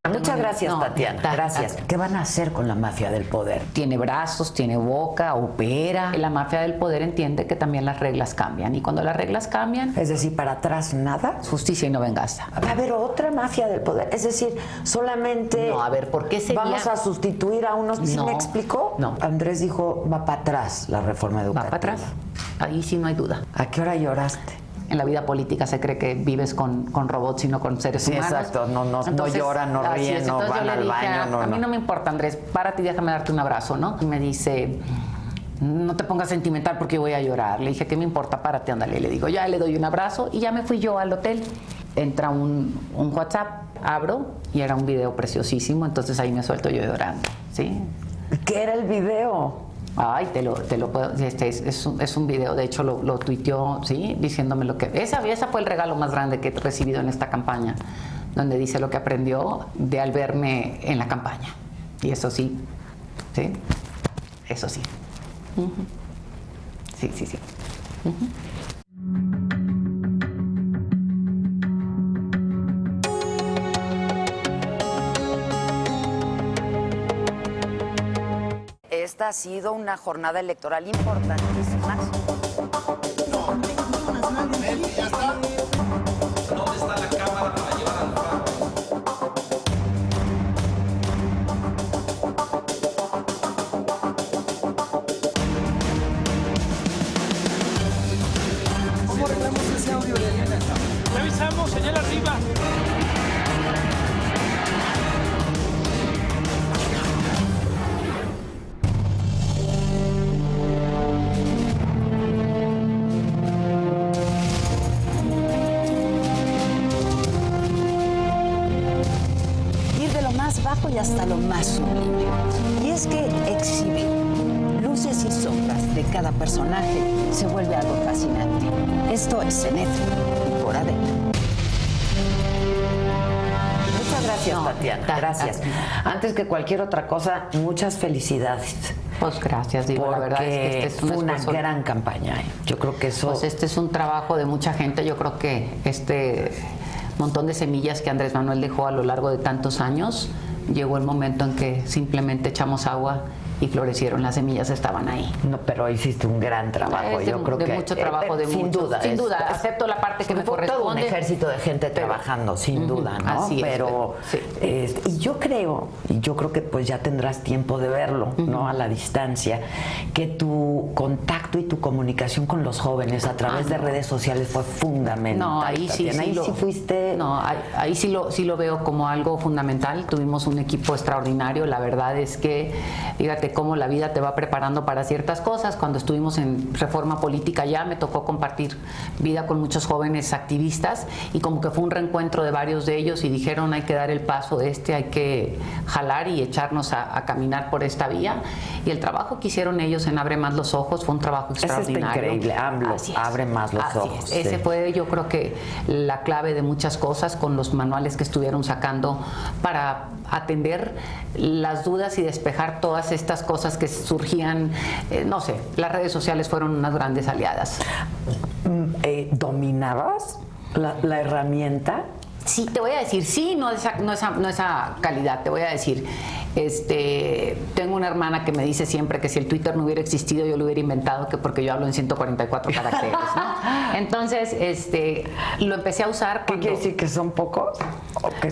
Muchas gracias, Tatiana. Gracias. ¿Qué van a hacer con la mafia del poder? Tiene brazos, tiene boca, opera. La mafia del poder entiende que también las reglas cambian. Y cuando las reglas cambian... Es decir, para atrás nada. Justicia y no venganza. Va a haber otra mafia del poder. Es decir, solamente... No, a ver, ¿por qué sería...? ¿Vamos a sustituir a unos? ¿Sí me explicó? No. Andrés dijo, va para atrás la reforma educativa. Va para atrás. Ahí sí no hay duda. ¿A qué hora lloraste? En la vida política se cree que vives con robots y no con seres humanos. Sí, exacto. No lloran, no ríen, no van al baño. A mí no me importa, Andrés, párate y déjame darte un abrazo, ¿no? Y me dice, no te pongas sentimental porque yo voy a llorar. Le dije, ¿qué me importa? Párate, ándale. Le digo, ya le doy un abrazo y ya me fui yo al hotel. Entra un WhatsApp, abro y era un video preciosísimo, entonces ahí me suelto yo llorando, ¿sí? ¿Qué era el video? Ay, te lo puedo. Es un video, de hecho lo tuiteó, ¿sí? Diciéndome lo que. Esa fue el regalo más grande que he recibido en esta campaña, donde dice lo que aprendió de al verme en la campaña. Y eso sí, ¿sí? Eso sí. Sí. Esta ha sido una jornada electoral importantísima. ¿Dónde está la cámara para llevar al pago? ¿Cómo arreglamos ese audio de Elena? Revisamos, señal arriba. Y hasta lo más sublime. Y es que exhibir luces y sombras de cada personaje se vuelve algo fascinante. Esto es Cenetra y por Adela. Muchas gracias, Tatiana. Gracias. Antes que cualquier otra cosa, muchas felicidades. Pues gracias, digo, la verdad es que este es fue una gran campaña. Yo creo que eso... Pues este es un trabajo de mucha gente. Yo creo que este montón de semillas que Andrés Manuel dejó a lo largo de tantos años, llegó el momento en que simplemente echamos agua y florecieron, las semillas estaban ahí. No, pero hiciste un gran trabajo. Yo creo que mucho trabajo, sin duda, acepto la parte que me corresponde. Todo un ejército de gente trabajando, sin duda, ¿no? Así pero y yo creo que pues ya tendrás tiempo de verlo, ¿no? A la distancia, que tu contacto y tu comunicación con los jóvenes a través de redes sociales fue fundamental. No, ahí Tatiana. sí fuiste. No, ahí sí lo veo como algo fundamental. Tuvimos un equipo extraordinario. La verdad es que, fíjate cómo la vida te va preparando para ciertas cosas. Cuando estuvimos en Reforma Política ya me tocó compartir vida con muchos jóvenes activistas y como que fue un reencuentro de varios de ellos y dijeron hay que dar el paso hay que jalar y echarnos a caminar por esta vía. Y el trabajo que hicieron ellos en Abre Más los Ojos fue un trabajo extraordinario. Eso está increíble, AMLO, Abre Más los Ojos. Ese fue, yo creo que la clave de muchas cosas con los manuales que estuvieron sacando para atender las dudas y despejar todas estas cosas que surgían, no sé, las redes sociales fueron unas grandes aliadas. ¿Dominabas la herramienta? Sí, te voy a decir, sí, no esa calidad, te voy a decir. Tengo una hermana que me dice siempre que si el Twitter no hubiera existido yo lo hubiera inventado, que porque yo hablo en 144 caracteres, ¿no? Entonces, lo empecé a usar. ¿Qué quiere decir? ¿Que son pocos?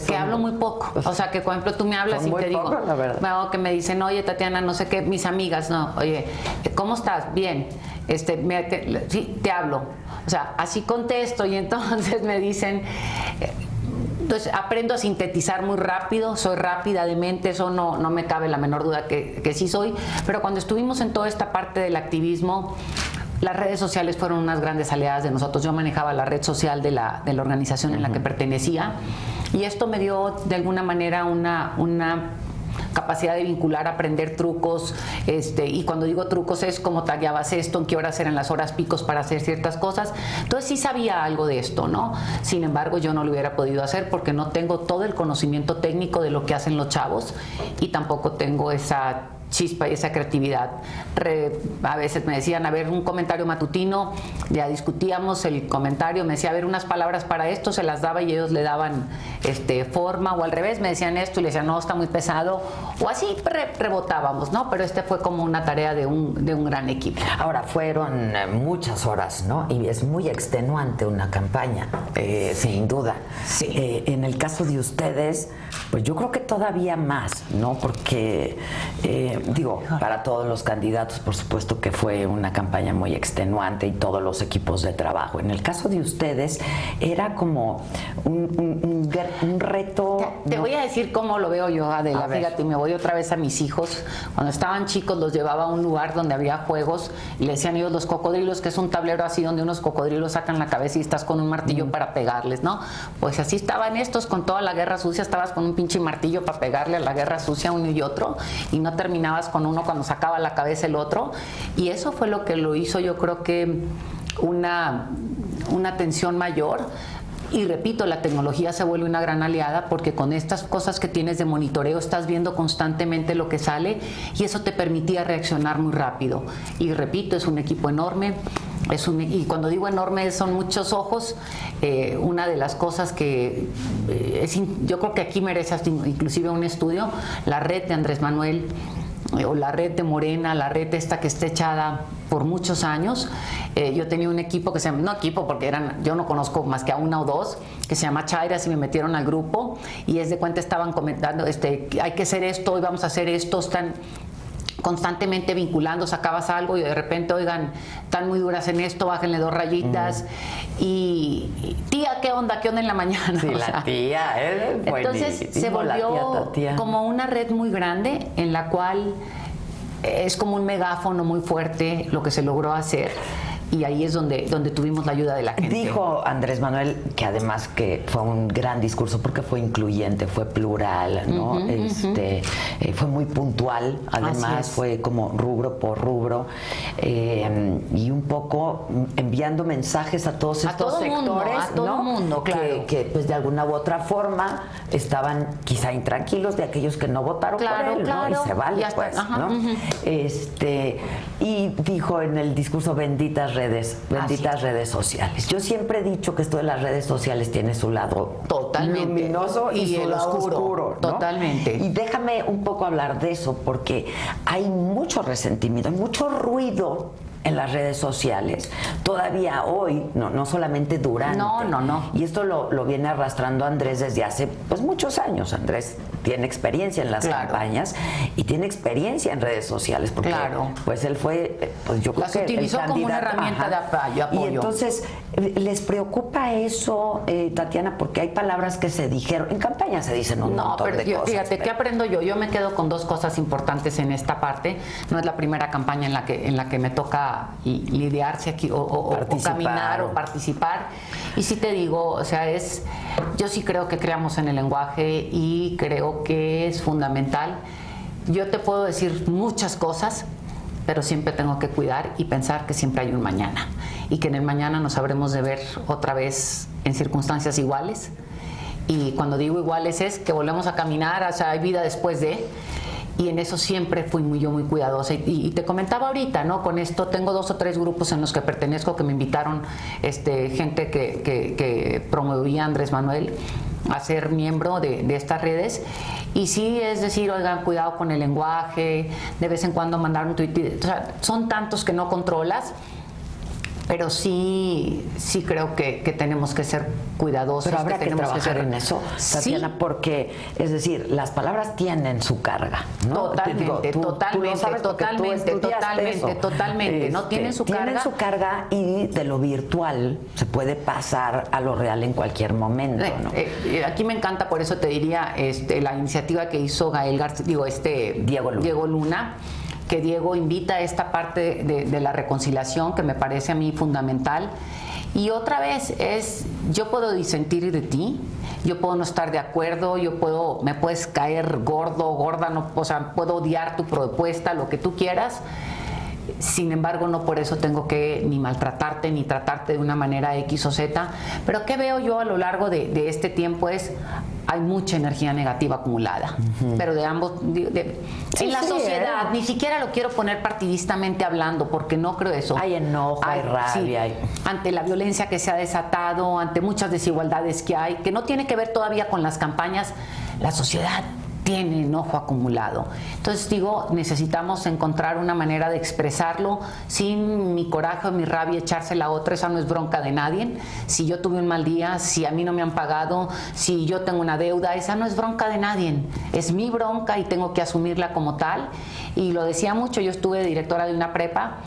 Que hablo muy poco. O sea, que por ejemplo tú me hablas y te digo, la verdad. Que me dicen, oye Tatiana, no sé qué, mis amigas, no, oye, ¿cómo estás? Bien. Sí, te hablo. O sea, así contesto y entonces me dicen... Entonces aprendo a sintetizar muy rápido, soy rápida de mente, eso no me cabe la menor duda que sí soy, pero cuando estuvimos en toda esta parte del activismo, las redes sociales fueron unas grandes aliadas de nosotros. Yo manejaba la red social de la organización en la que pertenecía y esto me dio de alguna manera una capacidad de vincular, aprender trucos, y cuando digo trucos es como tagueabas esto, en qué horas eran las horas picos para hacer ciertas cosas. Entonces sí sabía algo de esto, ¿no? Sin embargo, yo no lo hubiera podido hacer porque no tengo todo el conocimiento técnico de lo que hacen los chavos y tampoco tengo esa chispa y esa creatividad. A veces me decían, a ver, un comentario matutino, ya discutíamos el comentario, me decía, a ver, unas palabras para esto, se las daba y ellos le daban forma, o al revés, me decían esto y le decían, no, está muy pesado, o así rebotábamos, ¿no? Pero fue como una tarea de un gran equipo. Ahora, fueron muchas horas, ¿no? Y es muy extenuante una campaña, sin duda. Sí. En el caso de ustedes, pues yo creo que todavía más, ¿no? Porque, para todos los candidatos, por supuesto que fue una campaña muy extenuante y todos los equipos de trabajo. En el caso de ustedes, era como un reto. Te voy a decir cómo lo veo yo, Adela. A ver. Fíjate, me voy otra vez a mis hijos. Cuando estaban chicos, los llevaba a un lugar donde había juegos y le decían ellos los cocodrilos, que es un tablero así donde unos cocodrilos sacan la cabeza y estás con un martillo para pegarles, ¿no? Pues así estaban estos con toda la guerra sucia, estabas con un pinche martillo para pegarle a la guerra sucia uno y otro, y no terminabas con uno cuando sacaba la cabeza el otro. Y eso fue lo que lo hizo, yo creo que una tensión mayor. Y repito, la tecnología se vuelve una gran aliada porque con estas cosas que tienes de monitoreo estás viendo constantemente lo que sale y eso te permitía reaccionar muy rápido. Y repito, es un equipo enorme. Y cuando digo enorme son muchos ojos. Una de las cosas que yo creo que aquí merece hasta inclusive un estudio, la red de Andrés Manuel, o la red de Morena, la red esta que está echada por muchos años. Yo tenía un equipo que se llama, no equipo porque yo no conozco más que a una o dos, que se llama Chairas, y me metieron al grupo y es de cuenta estaban comentando, hay que hacer esto, hoy vamos a hacer esto, están constantemente vinculando, sacabas algo y de repente, oigan, están muy duras en esto, bájenle 2 rayitas. Y tía, ¿qué onda en la mañana? Sí, O la sea, tía, entonces se volvió como una red muy grande en la cual es como un megáfono muy fuerte lo que se logró hacer. Y ahí es donde tuvimos la ayuda de la gente. Dijo Andrés Manuel que además que fue un gran discurso porque fue incluyente, fue plural, ¿no? Fue muy puntual, además fue como rubro por rubro, y un poco enviando mensajes a todos estos sectores, a todo ¿no? mundo, claro. Que pues de alguna u otra forma estaban quizá intranquilos de aquellos que no votaron por él, ¿no? Y se vale, pues, ¿no? Y dijo en el discurso, benditas redes sociales. Yo siempre he dicho que esto de las redes sociales tiene su lado totalmente luminoso y su el lado oscuro, ¿no? Totalmente. Y déjame un poco hablar de eso porque hay mucho resentimiento, hay mucho ruido en las redes sociales, todavía hoy, no solamente durante. No. Y esto lo viene arrastrando Andrés desde hace pues muchos años. Andrés tiene experiencia en las campañas y tiene experiencia en redes sociales porque pues él fue, pues yo creo las que utilizó el como una candidato, herramienta de apoyo. Y entonces, ¿les preocupa eso, Tatiana? Porque hay palabras que se dijeron, en campaña se dicen un montón de cosas. Fíjate, ¿qué aprendo yo? Yo me quedo con 2 cosas importantes en esta parte. No es la primera campaña en la que me toca lidiarse aquí o caminar o participar. Y sí te digo, o sea, yo sí creo que creamos en el lenguaje y creo que es fundamental. Yo te puedo decir muchas cosas, pero siempre tengo que cuidar y pensar que siempre hay un mañana y que en el mañana nos habremos de ver otra vez en circunstancias iguales. Y cuando digo iguales es que volvemos a caminar, o sea, hay vida después de. Y en eso siempre fui muy cuidadosa. Y te comentaba ahorita, ¿no? Con esto tengo 2 o 3 grupos en los que pertenezco que me invitaron gente que promovía Andrés Manuel a ser miembro de estas redes. Y sí, es decir, oigan, cuidado con el lenguaje, de vez en cuando mandar un tuit. O sea, son tantos que no controlas. Pero sí creo que tenemos que ser cuidadosos. Pero habrá que tenemos trabajar en eso, Tatiana, porque, es decir, las palabras tienen su carga, ¿no? Totalmente. No tienen su carga. Tienen su carga y de lo virtual se puede pasar a lo real en cualquier momento, ¿no? Aquí me encanta, por eso te diría, la iniciativa que hizo Diego Luna, que Diego invita a esta parte de la reconciliación que me parece a mí fundamental. Y otra vez yo puedo disentir de ti, yo puedo no estar de acuerdo, me puedes caer gordo, gorda, no, o sea, puedo odiar tu propuesta, lo que tú quieras. Sin embargo, no por eso tengo que ni maltratarte ni tratarte de una manera X o Z. Pero ¿qué veo yo a lo largo de este tiempo? hay mucha energía negativa acumulada, pero de ambos, en la sociedad, ni siquiera lo quiero poner partidistamente hablando, porque no creo eso. Hay enojo, hay rabia. Sí, ante la violencia que se ha desatado, ante muchas desigualdades que hay, que no tiene que ver todavía con las campañas, la sociedad tiene enojo acumulado. Entonces digo, necesitamos encontrar una manera de expresarlo sin mi coraje o mi rabia echársela a otra. Esa no es bronca de nadie. Si yo tuve un mal día, si a mí no me han pagado, si yo tengo una deuda, esa no es bronca de nadie. Es mi bronca y tengo que asumirla como tal. Y lo decía mucho, yo estuve directora de una prepa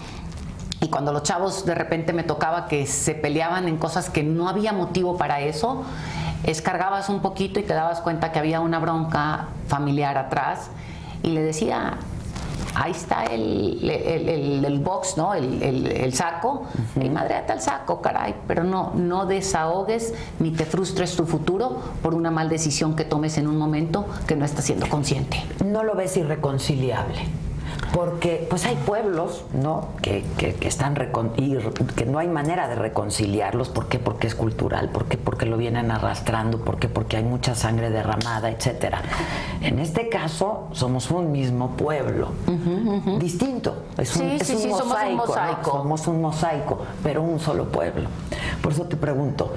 y cuando los chavos de repente me tocaba que se peleaban en cosas que no había motivo para eso, escargabas un poquito y te dabas cuenta que había una bronca familiar atrás y le decía, ahí está el box, ¿no? El saco, y madréate al saco, caray, pero no desahogues ni te frustres tu futuro por una mal decisión que tomes en un momento que no estás siendo consciente. No lo ves irreconciliable. Porque pues hay pueblos, ¿no? que están que no hay manera de reconciliarlos. ¿Por qué? Porque es cultural. ¿Por qué? Porque lo vienen arrastrando. ¿Por qué? Porque hay mucha sangre derramada, etcétera. En este caso somos un mismo pueblo, distinto. Es un mosaico, somos un mosaico. ¿no? Somos un mosaico, pero un solo pueblo. Por eso te pregunto,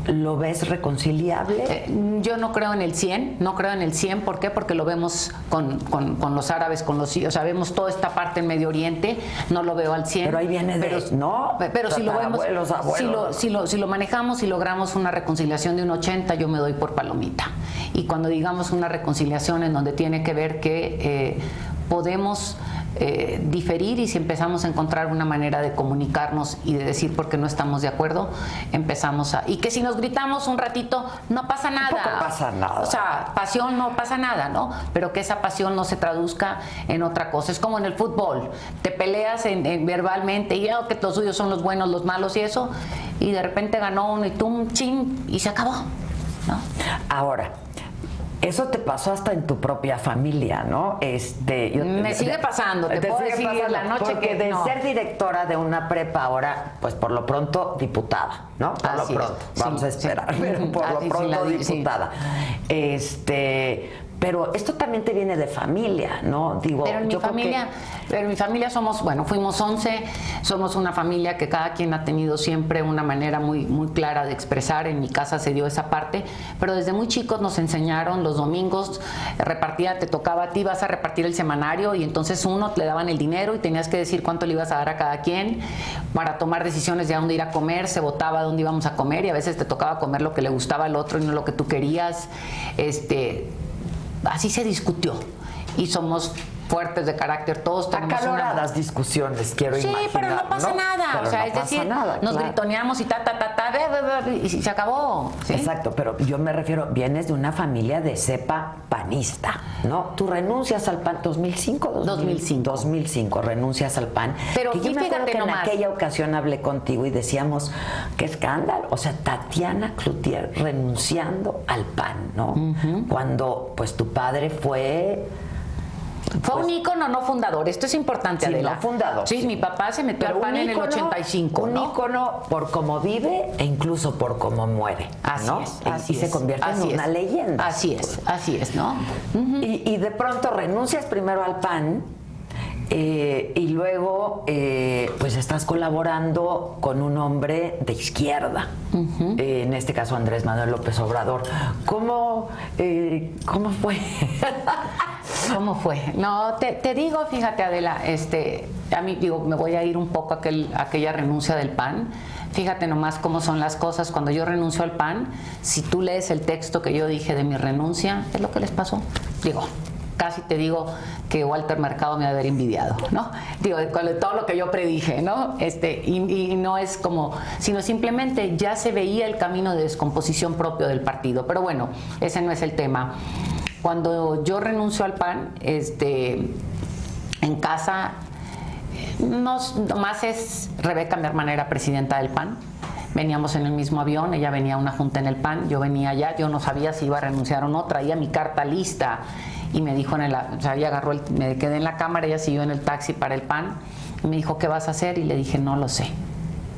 ¿lo ves reconciliable? Yo no creo en el 100, no creo en el 100, ¿por qué? Porque lo vemos con los árabes, con los, o sea, vemos toda esta parte en Medio Oriente, no lo veo al 100. Pero ahí viene ¿no? Pero si lo vemos, abuelos. si lo manejamos y logramos una reconciliación de un 80, yo me doy por palomita. Y cuando digamos una reconciliación en donde tiene que ver que podemos diferir, y si empezamos a encontrar una manera de comunicarnos y de decir por qué no estamos de acuerdo, empezamos a... Y que si nos gritamos un ratito, no pasa nada. Tampoco pasa nada. O sea, pasión no pasa nada, ¿no? Pero que esa pasión no se traduzca en otra cosa. Es como en el fútbol. Te peleas verbalmente y que los suyos son los buenos, los malos y eso, y de repente ganó uno y tú, chin, y se acabó, ¿no? Ahora, eso te pasó hasta en tu propia familia, ¿no? Me sigue pasando, te puedo decir la noche porque que de no. ser directora de una prepa ahora, pues por lo pronto diputada, ¿no? Por Así lo pronto, es. vamos Sí, a esperar, sí. pero por lo Así, pronto sí, diputada. Pero esto también te viene de familia, ¿no? Digo, pero en mi familia somos, bueno, fuimos 11, somos una familia que cada quien ha tenido siempre una manera muy, muy clara de expresar. En mi casa se dio esa parte, pero desde muy chicos nos enseñaron los domingos, te tocaba a ti, vas a repartir el semanario, y entonces uno le daban el dinero y tenías que decir cuánto le ibas a dar a cada quien para tomar decisiones de a dónde ir a comer, se votaba dónde íbamos a comer, y a veces te tocaba comer lo que le gustaba al otro y no lo que tú querías. Así se discutió, y somos fuertes de carácter, todos tenemos acaloradas discusiones, quiero imaginar. Sí, pero no pasa nada, Pero o sea, no es pasa decir, nada, nos claro. gritoneamos y y se acabó, ¿sí? Exacto, pero yo me refiero, vienes de una familia de cepa panista, ¿no? Tú renuncias al PAN, 2005, renuncias al PAN. Pero que yo me acuerdo que nomás. en aquella ocasión hablé contigo y decíamos, qué escándalo, o sea, Tatiana Cloutier renunciando al PAN, ¿no? Cuando, pues, tu padre fue un ícono, no fundador. Esto es importante, sí, Adela. no fundador. Sí, mi papá se metió al PAN en el 85, un ¿no? ícono por cómo vive e incluso por cómo muere, Así ¿no? es, y se convierte en una leyenda. Así es, ¿no? Y de pronto renuncias primero al PAN y luego pues estás colaborando con un hombre de izquierda, en este caso Andrés Manuel López Obrador. ¿Cómo fue? ¿Cómo fue? No, te digo, fíjate, Adela, a mí me voy a ir un poco a aquella renuncia del PAN. Fíjate nomás cómo son las cosas. Cuando yo renuncio al PAN, si tú lees el texto que yo dije de mi renuncia, es lo que les pasó. Casi te digo que Walter Mercado me ha de haber envidiado, ¿no? Con todo lo que yo predije, ¿no? Y no es como, sino simplemente ya se veía el camino de descomposición propio del partido. Pero bueno, ese no es el tema. Cuando yo renuncio al PAN, en casa, nomás es Rebeca, mi hermana, era presidenta del PAN. Veníamos en el mismo avión, ella venía a una junta en el PAN, yo venía allá, yo no sabía si iba a renunciar o no, traía mi carta lista y me dijo, ella agarró, me quedé en la cámara, ella siguió en el taxi para el PAN y me dijo, ¿qué vas a hacer? Y le dije, no lo sé.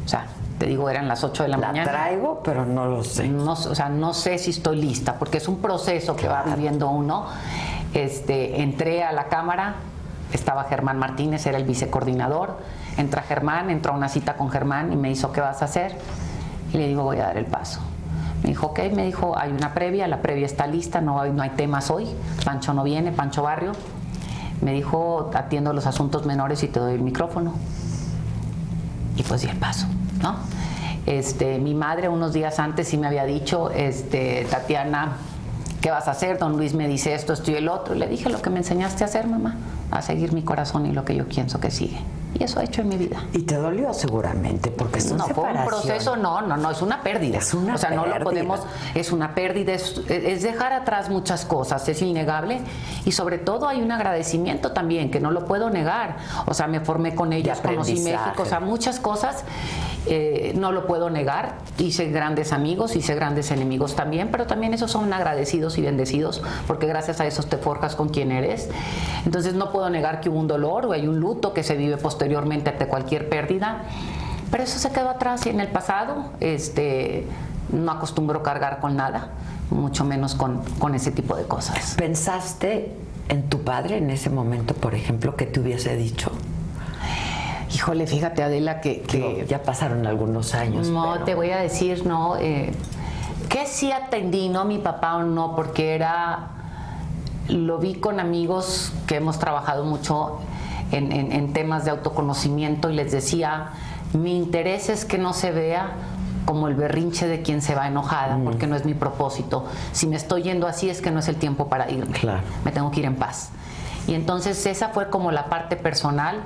O sea, te digo, eran las 8 de la mañana. La traigo, pero no lo sé. No, o sea, no sé si estoy lista, porque es un proceso que va viviendo uno. Entré a la cámara, estaba Germán Martínez, era el vicecoordinador. Entra Germán, entró a una cita con Germán y me hizo, ¿qué vas a hacer? Y le digo, voy a dar el paso. Me dijo, ok, me dijo, hay una previa, la previa está lista, no hay temas hoy. Pancho no viene, Pancho Barrio. Me dijo, atiendo los asuntos menores y te doy el micrófono. Y pues di el paso, ¿no? Mi madre unos días antes sí me había dicho, Tatiana, ¿qué vas a hacer? Don Luis me dice esto y el otro. Y le dije, lo que me enseñaste a hacer, mamá, a seguir mi corazón y lo que yo pienso que sigue. Y eso he hecho en mi vida. Y te dolió seguramente, porque es una fue un proceso, no, es una pérdida. Es una pérdida. No lo podemos, es una pérdida, es dejar atrás muchas cosas, es innegable. Y sobre todo hay un agradecimiento también, que no lo puedo negar. O sea, me formé con ellos, conocí México, o sea, muchas cosas, no lo puedo negar. Hice grandes amigos, hice grandes enemigos también, pero también esos son agradecidos y bendecidos, porque gracias a esos te forjas con quien eres. Entonces no puedo negar que hubo un dolor o hay un luto que se vive posteriormente ante cualquier pérdida, pero eso se quedó atrás y en el pasado. No acostumbro cargar con nada, mucho menos con ese tipo de cosas. ¿Pensaste en tu padre en ese momento, por ejemplo, que te hubiese dicho? Híjole, fíjate, Adela, que ya pasaron algunos años. No, pero... te voy a decir, no, que sí atendí, no mi papá o no, porque lo vi con amigos que hemos trabajado mucho en temas de autoconocimiento, y les decía, mi interés es que no se vea como el berrinche de quien se va enojada, porque no es mi propósito. Si me estoy yendo así es que no es el tiempo para irme. Claro. Me tengo que ir en paz. Y entonces esa fue como la parte personal.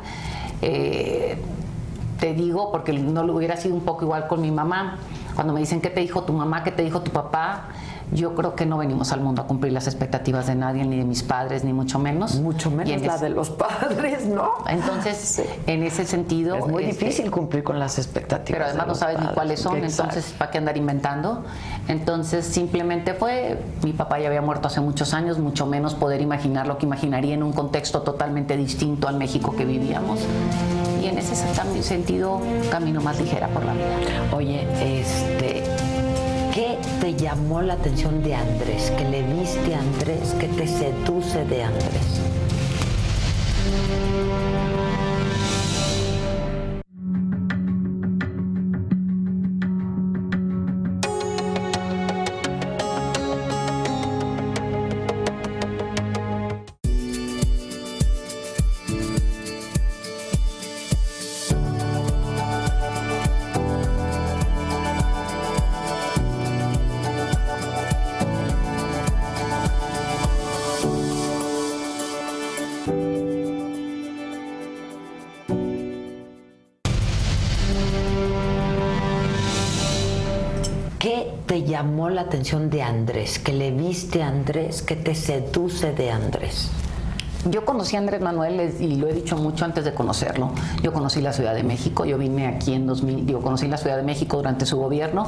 Te digo, porque no lo hubiera sido un poco igual con mi mamá. Cuando me dicen, ¿qué te dijo tu mamá? ¿Qué te dijo tu papá? Yo creo que no venimos al mundo a cumplir las expectativas de nadie, ni de mis padres, ni mucho menos. Mucho menos la de los padres, ¿no? Entonces, sí, en ese sentido... Es muy difícil cumplir con las expectativas. Pero además no sabes ni cuáles son, entonces, ¿para qué andar inventando? Entonces, simplemente mi papá ya había muerto hace muchos años, mucho menos poder imaginar lo que imaginaría en un contexto totalmente distinto al México que vivíamos. Y en ese sentido, camino más ligera por la vida. Oye, ¿qué te llamó la atención de Andrés? ¿Qué le viste a Andrés? ¿Qué te seduce de Andrés? ¿Qué te llamó la atención de Andrés? ¿Qué le viste a Andrés? ¿Qué te seduce de Andrés? Yo conocí a Andrés Manuel, y lo he dicho mucho antes de conocerlo. Yo conocí la Ciudad de México, yo vine aquí en conocí la Ciudad de México durante su gobierno.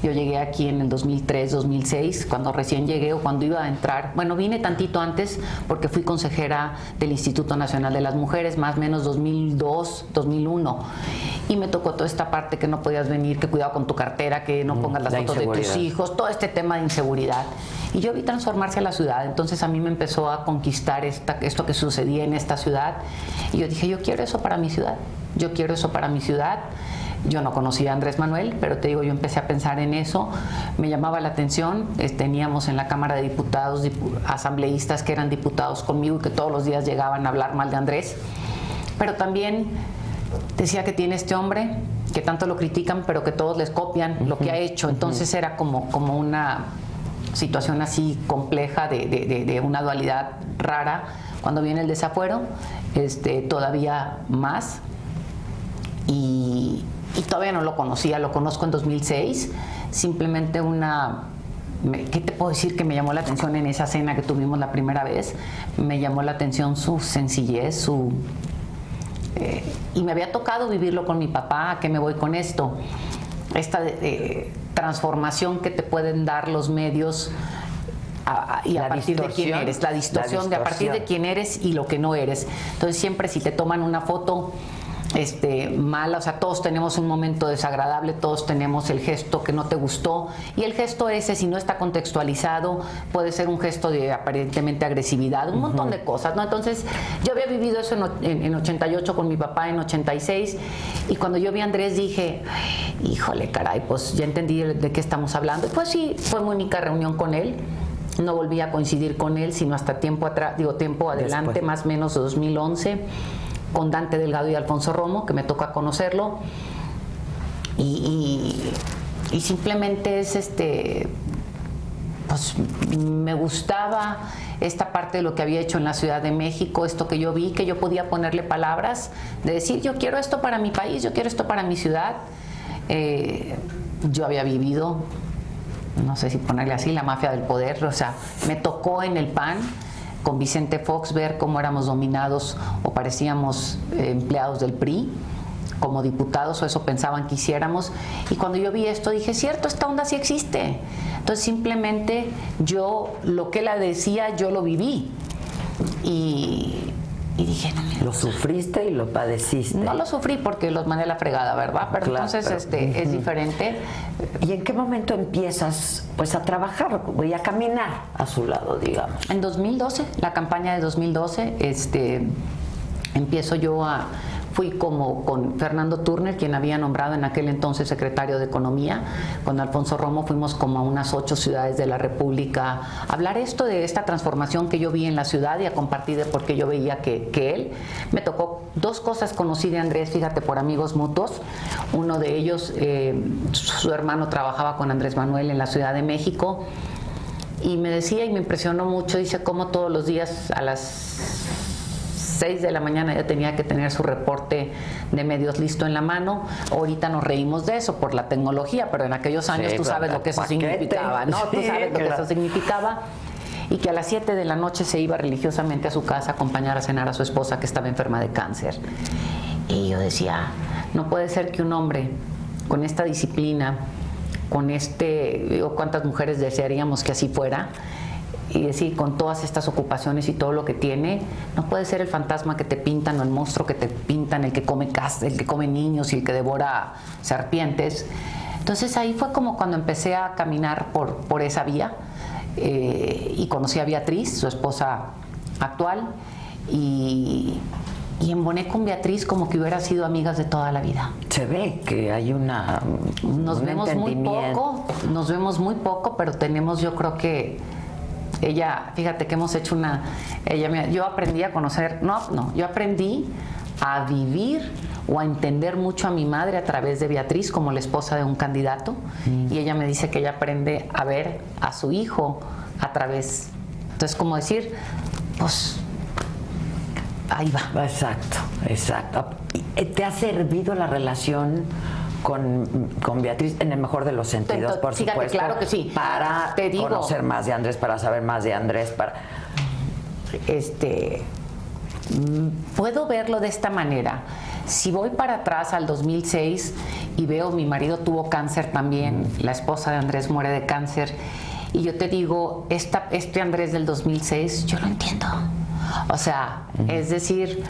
Yo llegué aquí en el 2003, 2006, cuando recién llegué o cuando iba a entrar. Bueno, vine tantito antes porque fui consejera del Instituto Nacional de las Mujeres, más o menos 2002, 2001. Y me tocó toda esta parte que no podías venir, que cuidado con tu cartera, que no pongas las fotos de tus hijos, todo este tema de inseguridad. Y yo vi transformarse a la ciudad, entonces a mí me empezó a conquistar esto que sucedía en esta ciudad. Y yo dije, yo quiero eso para mi ciudad, yo quiero eso para mi ciudad. Yo no conocía a Andrés Manuel, pero te digo, yo empecé a pensar en eso, me llamaba la atención. Teníamos en la Cámara de Diputados asambleístas que eran diputados conmigo y que todos los días llegaban a hablar mal de Andrés. Pero también decía que tiene este hombre, que tanto lo critican, pero que todos les copian lo que ha hecho. Entonces era como una situación así compleja de una dualidad rara. Cuando viene el desafuero, todavía más. Y todavía no lo conocía, lo conozco en 2006. Simplemente ¿qué te puedo decir que me llamó la atención en esa cena que tuvimos la primera vez? Me llamó la atención su sencillez, y me había tocado vivirlo con mi papá. ¿A qué me voy con esto? Esta transformación que te pueden dar los medios y a partir de quién eres, la distorsión de a partir de quién eres y lo que no eres. Entonces siempre si te toman una foto mala, o sea, todos tenemos un momento desagradable, todos tenemos el gesto que no te gustó, y el gesto ese, si no está contextualizado, puede ser un gesto de aparentemente agresividad, un montón de cosas, ¿no? Entonces, yo había vivido eso en 88 con mi papá, en 86, y cuando yo vi a Andrés dije, híjole, caray, pues ya entendí de qué estamos hablando. Pues sí, fue mi única reunión con él. No volví a coincidir con él, sino hasta tiempo adelante, después. más o menos 2011, con Dante Delgado y Alfonso Romo, que me toca conocerlo. Y simplemente es pues me gustaba esta parte de lo que había hecho en la Ciudad de México, esto que yo vi, que yo podía ponerle palabras, de decir, yo quiero esto para mi país, yo quiero esto para mi ciudad. Yo había vivido, no sé si ponerle así, la mafia del poder, o sea, me tocó en el PAN con Vicente Fox ver cómo éramos dominados o parecíamos empleados del PRI como diputados, o eso pensaban que hiciéramos, y cuando yo vi esto dije, cierto, esta onda sí existe. Entonces simplemente yo, lo que él decía, yo lo viví, y dije, no, mira, Lo sufriste y lo padeciste. no lo sufrí porque los mandé a la fregada, ¿verdad? Pero Claro, entonces pero, es diferente. ¿Y en qué momento empiezas pues a trabajar y a caminar a su lado, digamos? En 2012, la campaña de 2012, empiezo yo fui como con Fernando Turner, quien había nombrado en aquel entonces secretario de Economía. Con Alfonso Romo fuimos como a unas 8 ciudades de la República a hablar de esta transformación que yo vi en la ciudad y a compartir de por qué yo veía que él. Me tocó 2 cosas, conocí de Andrés, fíjate, por amigos mutuos. Uno de ellos, su hermano trabajaba con Andrés Manuel en la Ciudad de México, y me decía, y me impresionó mucho, dice, cómo todos los días a las 6 de la mañana ya tenía que tener su reporte de medios listo en la mano. Ahorita nos reímos de eso por la tecnología, pero en aquellos años Sí, tú sabes lo que eso paquete. significaba, ¿no? Tú Sí, sabes lo que claro. eso significaba. Y que a las 7 de la noche se iba religiosamente a su casa a acompañar a cenar a su esposa, que estaba enferma de cáncer. Y yo decía, no puede ser que un hombre con esta disciplina, con cuántas mujeres desearíamos que así fuera, y decir, con todas estas ocupaciones y todo lo que tiene, no puede ser el fantasma que te pintan o el monstruo que te pintan, el que come niños y el que devora serpientes. Entonces ahí fue como cuando empecé a caminar por esa vía, y conocí a Beatriz, su esposa actual, y emboné con Beatriz como que hubiera sido amigas de toda la vida. Se ve que hay un Nos vemos muy poco, pero tenemos, yo creo que ella, fíjate que hemos hecho yo aprendí a conocer, yo aprendí a vivir o a entender mucho a mi madre a través de Beatriz como la esposa de un candidato, y ella me dice que ella aprende a ver a su hijo a través, entonces como decir, pues ahí va. Exacto. ¿Te ha servido la relación con Beatriz en el mejor de los sentidos, por Fíjate, supuesto? claro que sí. Para Te digo, conocer más de Andrés, para saber más de Andrés, puedo verlo de esta manera. Si voy para atrás al 2006 y veo mi marido tuvo cáncer también, la esposa de Andrés muere de cáncer, y yo te digo, este Andrés del 2006, yo lo entiendo. O sea, es decir,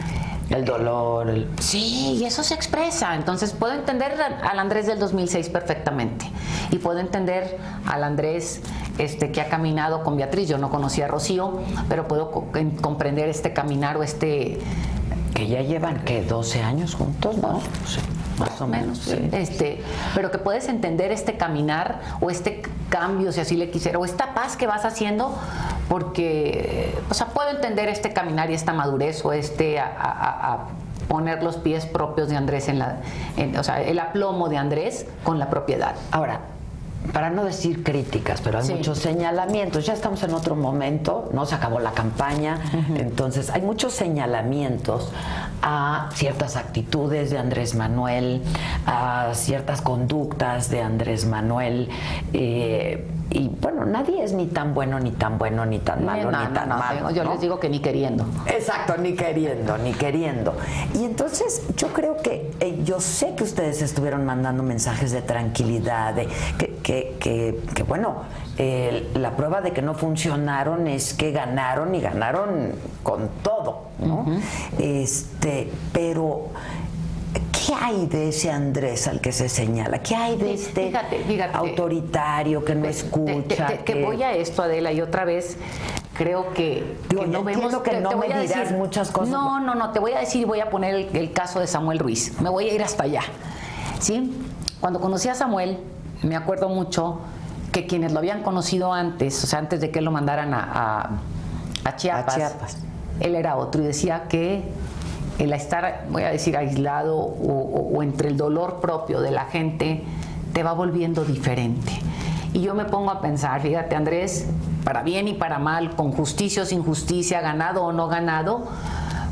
el dolor. Sí, y eso se expresa. Entonces puedo entender al Andrés del 2006 perfectamente, y puedo entender al Andrés que ha caminado con Beatriz. Yo no conocía a Rocío, pero puedo comprender este caminar o Que ya llevan, ¿qué? 12 años juntos, ¿no? Sí, más o menos. Sí. Pero que puedes entender este caminar o este cambio, si así le quisiera, o esta paz que vas haciendo, porque, o sea, puedo entender este caminar y esta madurez o a poner los pies propios de Andrés o sea, el aplomo de Andrés con la propiedad. Ahora, para no decir críticas, pero hay muchos señalamientos. Ya estamos en otro momento, no se acabó la campaña, entonces hay muchos señalamientos a ciertas actitudes de Andrés Manuel, a ciertas conductas de Andrés Manuel, y bueno, nadie es ni tan bueno, ni tan bueno, ni tan malo, ni tan malo. Yo les digo que ni queriendo. Exacto, ni queriendo. Y entonces yo creo que, yo sé que ustedes estuvieron mandando mensajes de tranquilidad, de que bueno, la prueba de que no funcionaron es que ganaron, y ganaron con todo, ¿no? Pero ¿qué hay de ese Andrés al que se señala? ¿Qué hay de este Fíjate, autoritario que no escucha? Que voy a esto, Adela, y otra vez creo que no vemos... que no me dirás muchas cosas. No, te voy a decir y voy a poner el caso de Samuel Ruiz. Me voy a ir hasta allá, ¿sí? Cuando conocí a Samuel, me acuerdo mucho que quienes lo habían conocido antes, o sea, antes de que lo mandaran a Chiapas, él era otro y decía que el estar, voy a decir, aislado o entre el dolor propio de la gente, te va volviendo diferente. Y yo me pongo a pensar, fíjate, Andrés, para bien y para mal, con justicia o sin justicia, ganado o no ganado,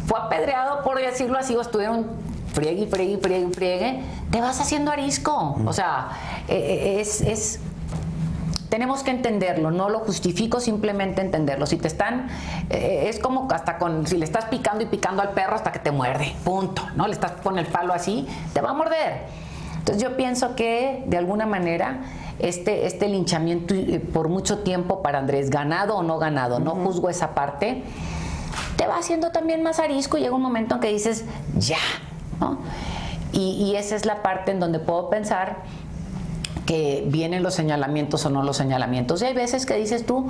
fue apedreado, por decirlo así, o estuvieron friegue, te vas haciendo arisco. O sea, tenemos que entenderlo, no lo justifico, simplemente entenderlo. Si te están, es como hasta si le estás picando y picando al perro hasta que te muerde, punto, ¿no? Le estás con el palo así, te va a morder. Entonces yo pienso que de alguna manera este linchamiento por mucho tiempo para Andrés, ganado o no ganado, no juzgo esa parte, te va haciendo también más arisco y llega un momento en que dices, ya, ¿no? Y esa es la parte en donde puedo pensar que vienen los señalamientos o no los señalamientos. Y hay veces que dices tú,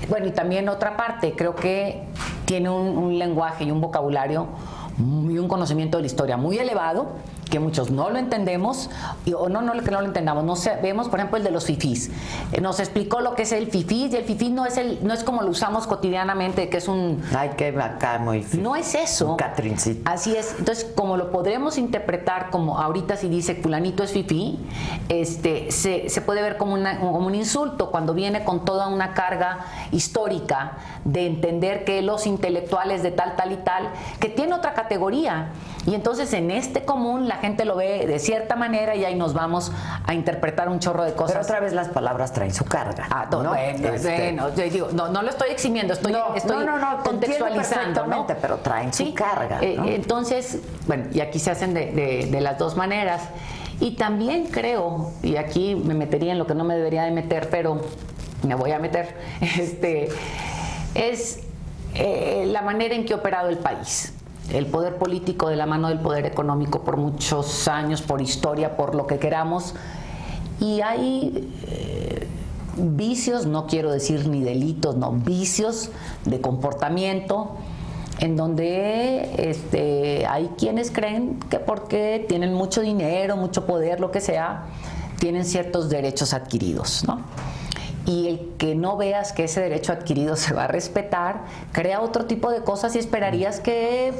bueno, y también otra parte, creo que tiene un lenguaje y un vocabulario y un conocimiento de la historia muy elevado, que muchos no lo entendemos, o no que no lo entendamos, no sabemos, por ejemplo, el de los fifís. Nos explicó lo que es el fifí, y el fifí no es como lo usamos cotidianamente, que es un... Ay, que acá muy fifí. No es eso. Un catrincito. Así es. Entonces, como lo podremos interpretar como ahorita si dice fulanito es fifí, se puede ver como un insulto cuando viene con toda una carga histórica de entender que los intelectuales de tal y tal, que tiene otra categoría. Y entonces en este común la gente lo ve de cierta manera y ahí nos vamos a interpretar un chorro de cosas. Pero otra vez las palabras traen su carga. ¿no? Bueno, yo digo, no lo estoy eximiendo, estoy contextualizando, ¿no? Pero traen su carga, ¿no? Entonces, bueno, y aquí se hacen de las dos maneras. Y también creo, y aquí me metería en lo que no me debería de meter, pero me voy a meter, es la manera en que ha operado el país. El poder político de la mano del poder económico por muchos años, por historia, por lo que queramos. Y hay vicios, no quiero decir ni delitos, no, vicios de comportamiento en donde hay quienes creen que porque tienen mucho dinero, mucho poder, lo que sea, tienen ciertos derechos adquiridos, ¿no? Y el que no veas que ese derecho adquirido se va a respetar, crea otro tipo de cosas y esperarías que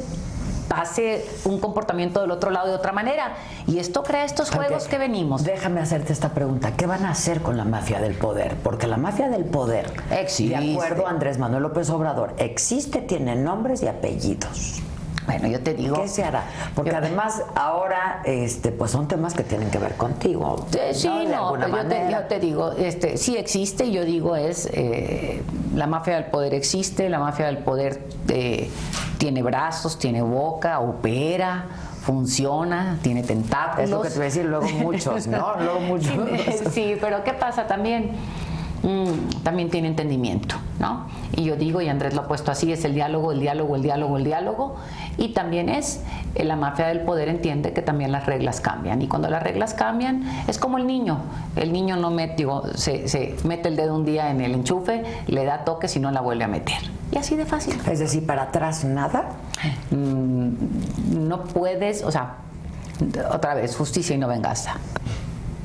pase un comportamiento del otro lado de otra manera. Y esto crea estos juegos que venimos. Déjame hacerte esta pregunta. ¿Qué van a hacer con la mafia del poder? Porque la mafia del poder, existe. De acuerdo a Andrés Manuel López Obrador, existe, tiene nombres y apellidos. Bueno, yo te digo... ¿Qué se hará? Porque además ahora pues son temas que tienen que ver contigo. Sí, ¿no? Pero yo te digo, sí existe, y yo digo la mafia del poder existe, la mafia del poder tiene brazos, tiene boca, opera, funciona, tiene tentáculos. Es lo que te voy a decir, luego muchos, ¿no? Luego muchos. Sí, pero ¿qué pasa también? También tiene entendimiento, ¿no? Y yo digo, y Andrés lo ha puesto así, es el diálogo, y también la mafia del poder entiende que también las reglas cambian, y cuando las reglas cambian es como el niño no se mete el dedo un día en el enchufe, le da toques y no la vuelve a meter, y así de fácil. Es decir, para atrás nada. No puedes, o sea, otra vez, justicia y no venganza.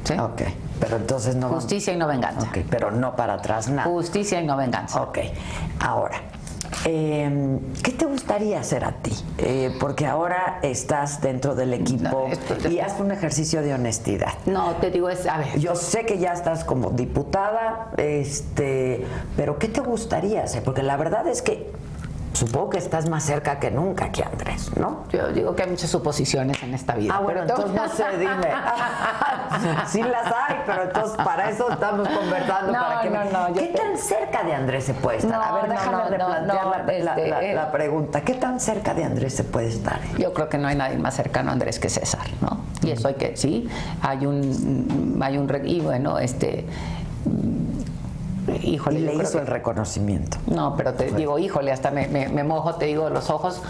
¿Sí? Ok, pero entonces no... Justicia y no venganza. Ok, pero no para atrás nada. Justicia y no venganza. Ok, ahora, ¿qué te gustaría hacer a ti? Porque ahora estás dentro del equipo y haz un ejercicio de honestidad. No, te digo, a ver. Yo sé que ya estás como diputada, pero ¿qué te gustaría hacer? Porque la verdad es que supongo que estás más cerca que nunca que Andrés, ¿no? Yo digo que hay muchas suposiciones en esta vida. Ah, bueno, entonces no sé, dime. Sí las hay, pero entonces para eso estamos conversando. ¿Qué tan cerca de Andrés se puede estar? A ver, déjame replantear la pregunta. ¿Qué tan cerca de Andrés se puede estar? Yo creo que no hay nadie más cercano a Andrés que César, ¿no? Y eso y bueno, híjole, y le hizo el reconocimiento. No, pero te digo, híjole, hasta me mojo, te digo, los ojos.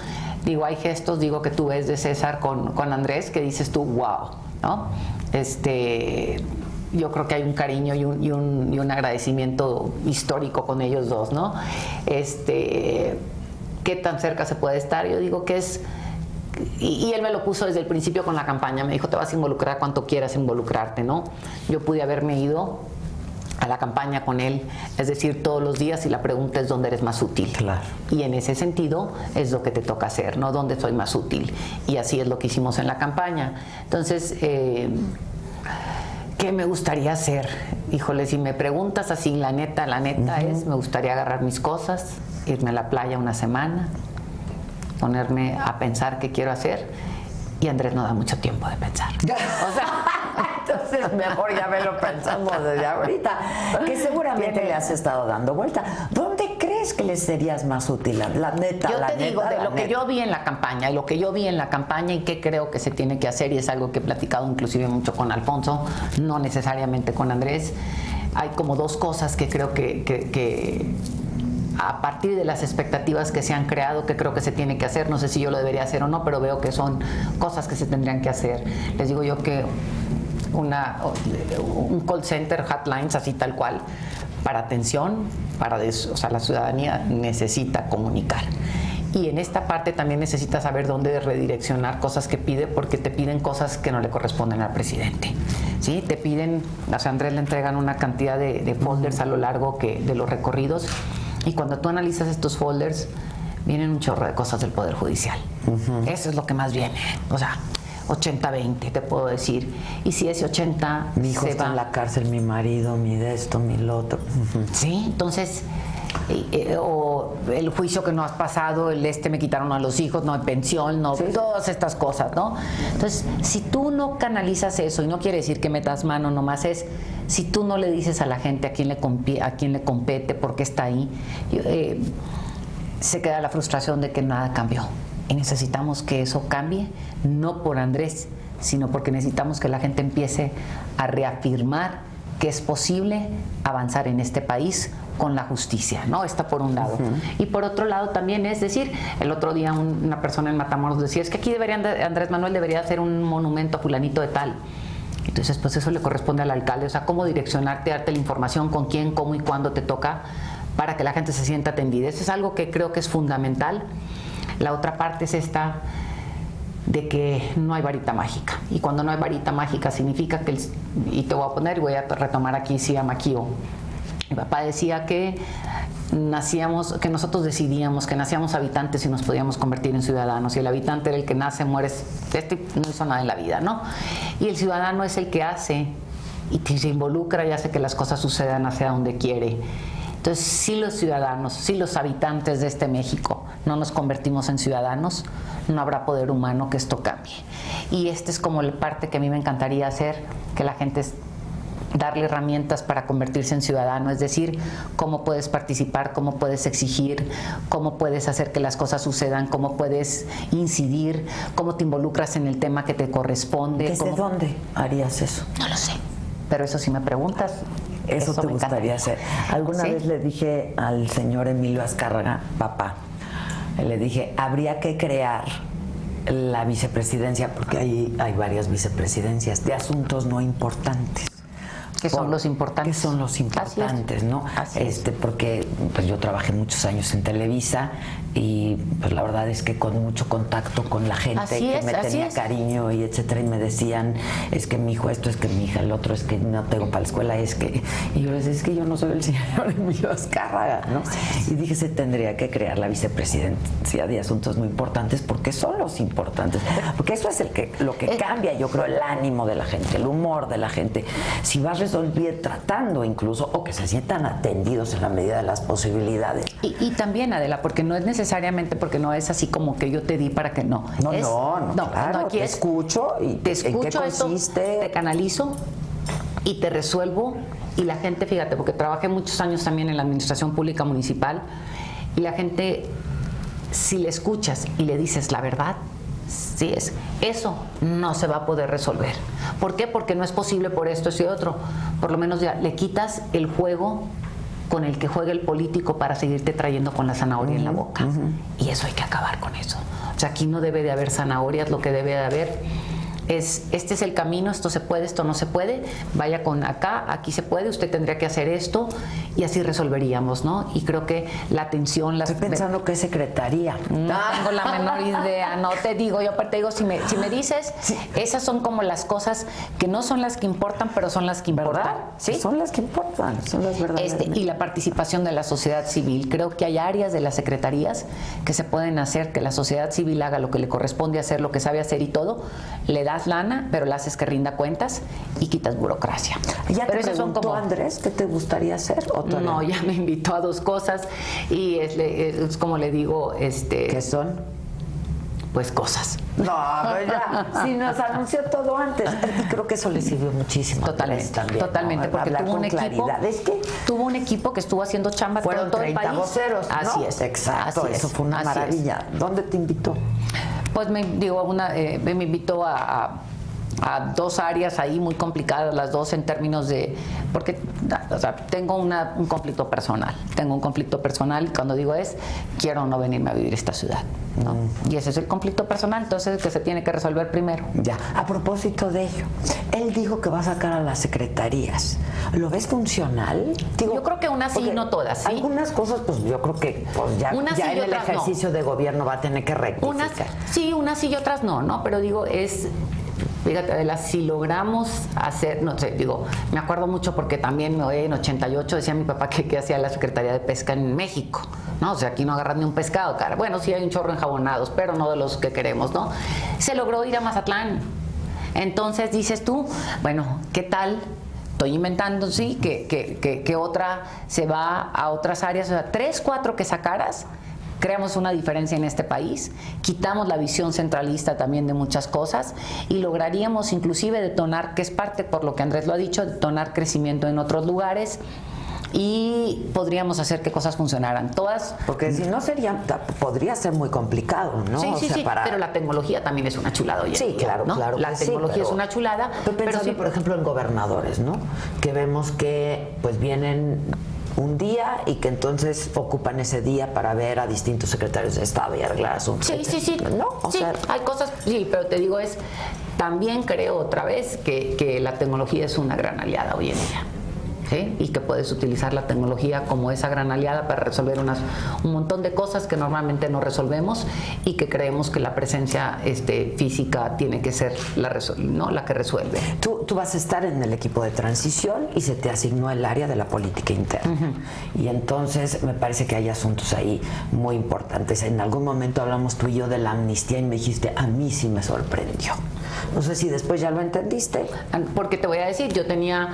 Digo, hay gestos, digo, que tú ves de César con Andrés, que dices tú, wow, ¿no? Yo creo que hay un cariño y un agradecimiento histórico con ellos dos, ¿no? ¿Qué tan cerca se puede estar? Yo digo que es... Y él me lo puso desde el principio con la campaña, me dijo, te vas a involucrar cuanto quieras involucrarte, ¿no? Yo pude haberme ido a la campaña con él, es decir, todos los días, y la pregunta es dónde eres más útil. Claro. Y en ese sentido es lo que te toca hacer, ¿no? ¿Dónde soy más útil? Y así es lo que hicimos en la campaña. Entonces, ¿qué me gustaría hacer? Híjole, si me preguntas así, la neta es, me gustaría agarrar mis cosas, irme a la playa una semana, ponerme a pensar qué quiero hacer. Y Andrés no da mucho tiempo de pensar. O sea, entonces mejor ya me lo pensamos desde ahorita, que seguramente le has estado dando vuelta. ¿Dónde crees que le serías más útil? La neta, yo la te neta, digo, de la lo que neta. yo vi en la campaña, y qué creo que se tiene que hacer, y es algo que he platicado inclusive mucho con Alfonso, no necesariamente con Andrés. Hay como dos cosas que creo que a partir de las expectativas que se han creado, que creo que se tiene que hacer, no sé si yo lo debería hacer o no, pero veo que son cosas que se tendrían que hacer. Les digo yo que un call center, hotlines así tal cual, para atención, o sea, la ciudadanía necesita comunicar. Y en esta parte también necesita saber dónde redireccionar cosas que pide, porque te piden cosas que no le corresponden al presidente. ¿Sí? Te piden, a Andrés le entregan una cantidad de folders a lo largo de los recorridos, y cuando tú analizas estos folders, vienen un chorro de cosas del Poder Judicial. Eso es lo que más viene. O sea, 80-20, te puedo decir. Y si ese 80 Mi hijo se está va en la cárcel, mi marido, mi de esto, mi lo otro. Sí, entonces, o el juicio que no has pasado, me quitaron a los hijos, no hay pensión, no, todas estas cosas, ¿no? Entonces, si tú no canalizas eso, y no quiere decir que metas mano, nomás es, si tú no le dices a la gente a quién le compete, por qué está ahí, se queda la frustración de que nada cambió. Y necesitamos que eso cambie, no por Andrés, sino porque necesitamos que la gente empiece a reafirmar que es posible avanzar en este país con la justicia, ¿no? Está por un lado. Y por otro lado también es decir, el otro día una persona en Matamoros decía, es que aquí Andrés Manuel debería hacer un monumento a fulanito de tal. Entonces, pues eso le corresponde al alcalde, o sea, cómo direccionarte, darte la información, con quién, cómo y cuándo te toca, para que la gente se sienta atendida. Eso es algo que creo que es fundamental. La otra parte es esta de que no hay varita mágica. Y cuando no hay varita mágica significa que, y te voy a poner, y voy a retomar aquí sí a Maquio. Mi papá decía que que nosotros decidíamos, que nacíamos habitantes y nos podíamos convertir en ciudadanos, y el habitante era el que nace, muere, no hizo nada en la vida, ¿no? Y el ciudadano es el que hace y se involucra y hace que las cosas sucedan hacia donde quiere. Entonces, si los ciudadanos, si los habitantes de este México no nos convertimos en ciudadanos, no habrá poder humano que esto cambie. Y esta es como la parte que a mí me encantaría hacer, que la gente darle herramientas para convertirse en ciudadano, es decir, cómo puedes participar, cómo puedes exigir, cómo puedes hacer que las cosas sucedan, cómo puedes incidir, cómo te involucras en el tema que te corresponde. ¿Desde dónde harías eso? No lo sé, pero eso si me preguntas, Eso te me gustaría encantaría hacer. Alguna ¿Sí? vez le dije al señor Emilio Azcárraga, papá, le dije, habría que crear la vicepresidencia, porque hay varias vicepresidencias de asuntos no importantes. ¿Qué son los importantes? ¿Qué son los importantes, no? Así es. Porque pues yo trabajé muchos años en Televisa y pues la verdad es que con mucho contacto con la gente Así que es, me así tenía es. cariño y etcétera, y me decían, es que mi hijo esto, es que mi hija el otro, es que no tengo para la escuela, es que... Y yo les decía, es que yo no soy el señor Emilio Azcárraga, ¿no? Y dije, se tendría que crear la vicepresidencia de asuntos muy importantes, porque son los importantes, porque eso es lo que cambia, yo creo, el ánimo de la gente, el humor de la gente. Si vas tratando incluso, o que se sientan atendidos en la medida de las posibilidades. Y también, Adela, porque no es necesariamente, porque no es así como que yo te di para que no. No, claro, aquí te escucho y te escucho, ¿en qué consiste? esto, te canalizo y te resuelvo. Y la gente, fíjate, porque trabajé muchos años también en la administración pública municipal, y la gente, si le escuchas y le dices la verdad, sí es, eso no se va a poder resolver. ¿Por qué? Porque no es posible por esto y otro. Por lo menos ya le quitas el juego con el que juega el político para seguirte trayendo con la zanahoria en la boca. Y eso hay que acabar con eso. O sea, aquí no debe de haber zanahorias, lo que debe de haber es, este es el camino, esto se puede, esto no se puede, vaya con acá, aquí se puede, usted tendría que hacer esto, y así resolveríamos, ¿no? Y creo que la atención... Estoy pensando que es secretaría. No tengo la menor idea, no te digo, yo aparte digo, si me dices, esas son como las cosas que no son las que importan, pero son las que importan. ¿Verdad? ¿Sí? Son las que importan, son las verdaderas. Y la participación de la sociedad civil. Creo que hay áreas de las secretarías que se pueden hacer, que la sociedad civil haga lo que le corresponde hacer, lo que sabe hacer y todo, le das lana, pero la haces que rinda cuentas y quitas burocracia. ¿Ya pero te preguntó Andrés qué te gustaría hacer? ¿O no, ya me invitó a 2 cosas y es como le digo, ¿qué son? Pues cosas. No, pues ya, si nos anunció todo antes. Y creo que eso le sirvió muchísimo. Totalmente, también, totalmente, ¿no? porque Hablar tuvo un con equipo, claridad. Es que tuvo un equipo que estuvo haciendo chamba fueron todo el 30 país. voceros, ¿no? Así es. Exacto, así eso es, fue una así maravilla. es. ¿Dónde te invitó? Pues me invitó a 2 áreas ahí muy complicadas, las 2 en términos de, porque o sea, tengo un conflicto personal, y cuando digo quiero no venirme a vivir a esta ciudad, ¿no? Y ese es el conflicto personal, entonces que se tiene que resolver primero. Ya, a propósito de ello, él dijo que va a sacar a las secretarías. ¿Lo ves funcional? Digo, yo creo que unas sí, no todas, ¿sí? Algunas cosas, pues yo creo que pues, ya sí en y el otras ejercicio de gobierno va a tener que rectificar. Unas sí y otras no, pero digo, fíjate, Adela, si logramos hacer, no sé, digo, me acuerdo mucho porque también en 88 decía mi papá que hacía la Secretaría de Pesca en México, ¿no? O sea, aquí no agarran ni un pescado, cara. Bueno, sí hay un chorro enjabonados, pero no de los que queremos, ¿no? Se logró ir a Mazatlán. Entonces dices tú, bueno, ¿qué tal? Estoy inventando, sí, que otra se va a otras áreas, o sea, 3, 4 que sacaras, creamos una diferencia en este país, quitamos la visión centralista también de muchas cosas y lograríamos inclusive detonar, que es parte por lo que Andrés lo ha dicho, detonar crecimiento en otros lugares y podríamos hacer que cosas funcionaran. Todas. Porque si no podría ser muy complicado, ¿no? Sí, o sea, pero la tecnología también es una chulada hoy en sí, día, claro, ¿no? claro. La tecnología es una chulada. Estoy pensando, pero sí, por ejemplo, en gobernadores, ¿no? Que vemos que pues vienen un día y que entonces ocupan ese día para ver a distintos secretarios de Estado y arreglar asuntos. Sí. ¿No? O sí, sea, hay cosas, sí, pero te digo, también creo otra vez que la tecnología es una gran aliada hoy en día. ¿Sí? Y que puedes utilizar la tecnología como esa gran aliada para resolver un montón de cosas que normalmente no resolvemos y que creemos que la presencia física tiene que ser la que resuelve. Tú vas a estar en el equipo de transición y se te asignó el área de la política interna. Y entonces me parece que hay asuntos ahí muy importantes. En algún momento hablamos tú y yo de la amnistía y me dijiste, a mí sí me sorprendió. No sé si después ya lo entendiste. Porque te voy a decir, yo tenía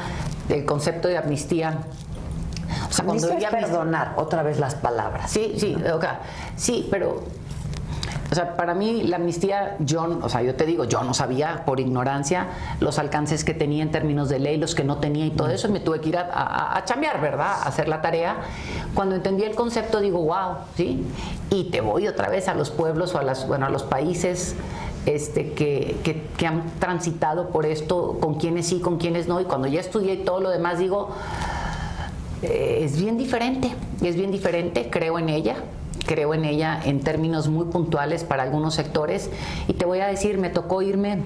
el concepto de amnistía. O sea, cuando amnistía es perdonar, otra vez las palabras. Sí, pero o sea, para mí la amnistía, yo te digo, yo no sabía por ignorancia los alcances que tenía en términos de ley, los que no tenía y todo eso, y me tuve que ir a chambear, ¿verdad? A hacer la tarea. Cuando entendí el concepto digo, wow, ¿sí? Y te voy otra vez a los pueblos o a los países que han transitado por esto, con quienes sí, con quienes no, y cuando ya estudié y todo lo demás digo, es bien diferente, creo en ella en términos muy puntuales para algunos sectores, y te voy a decir, me tocó irme,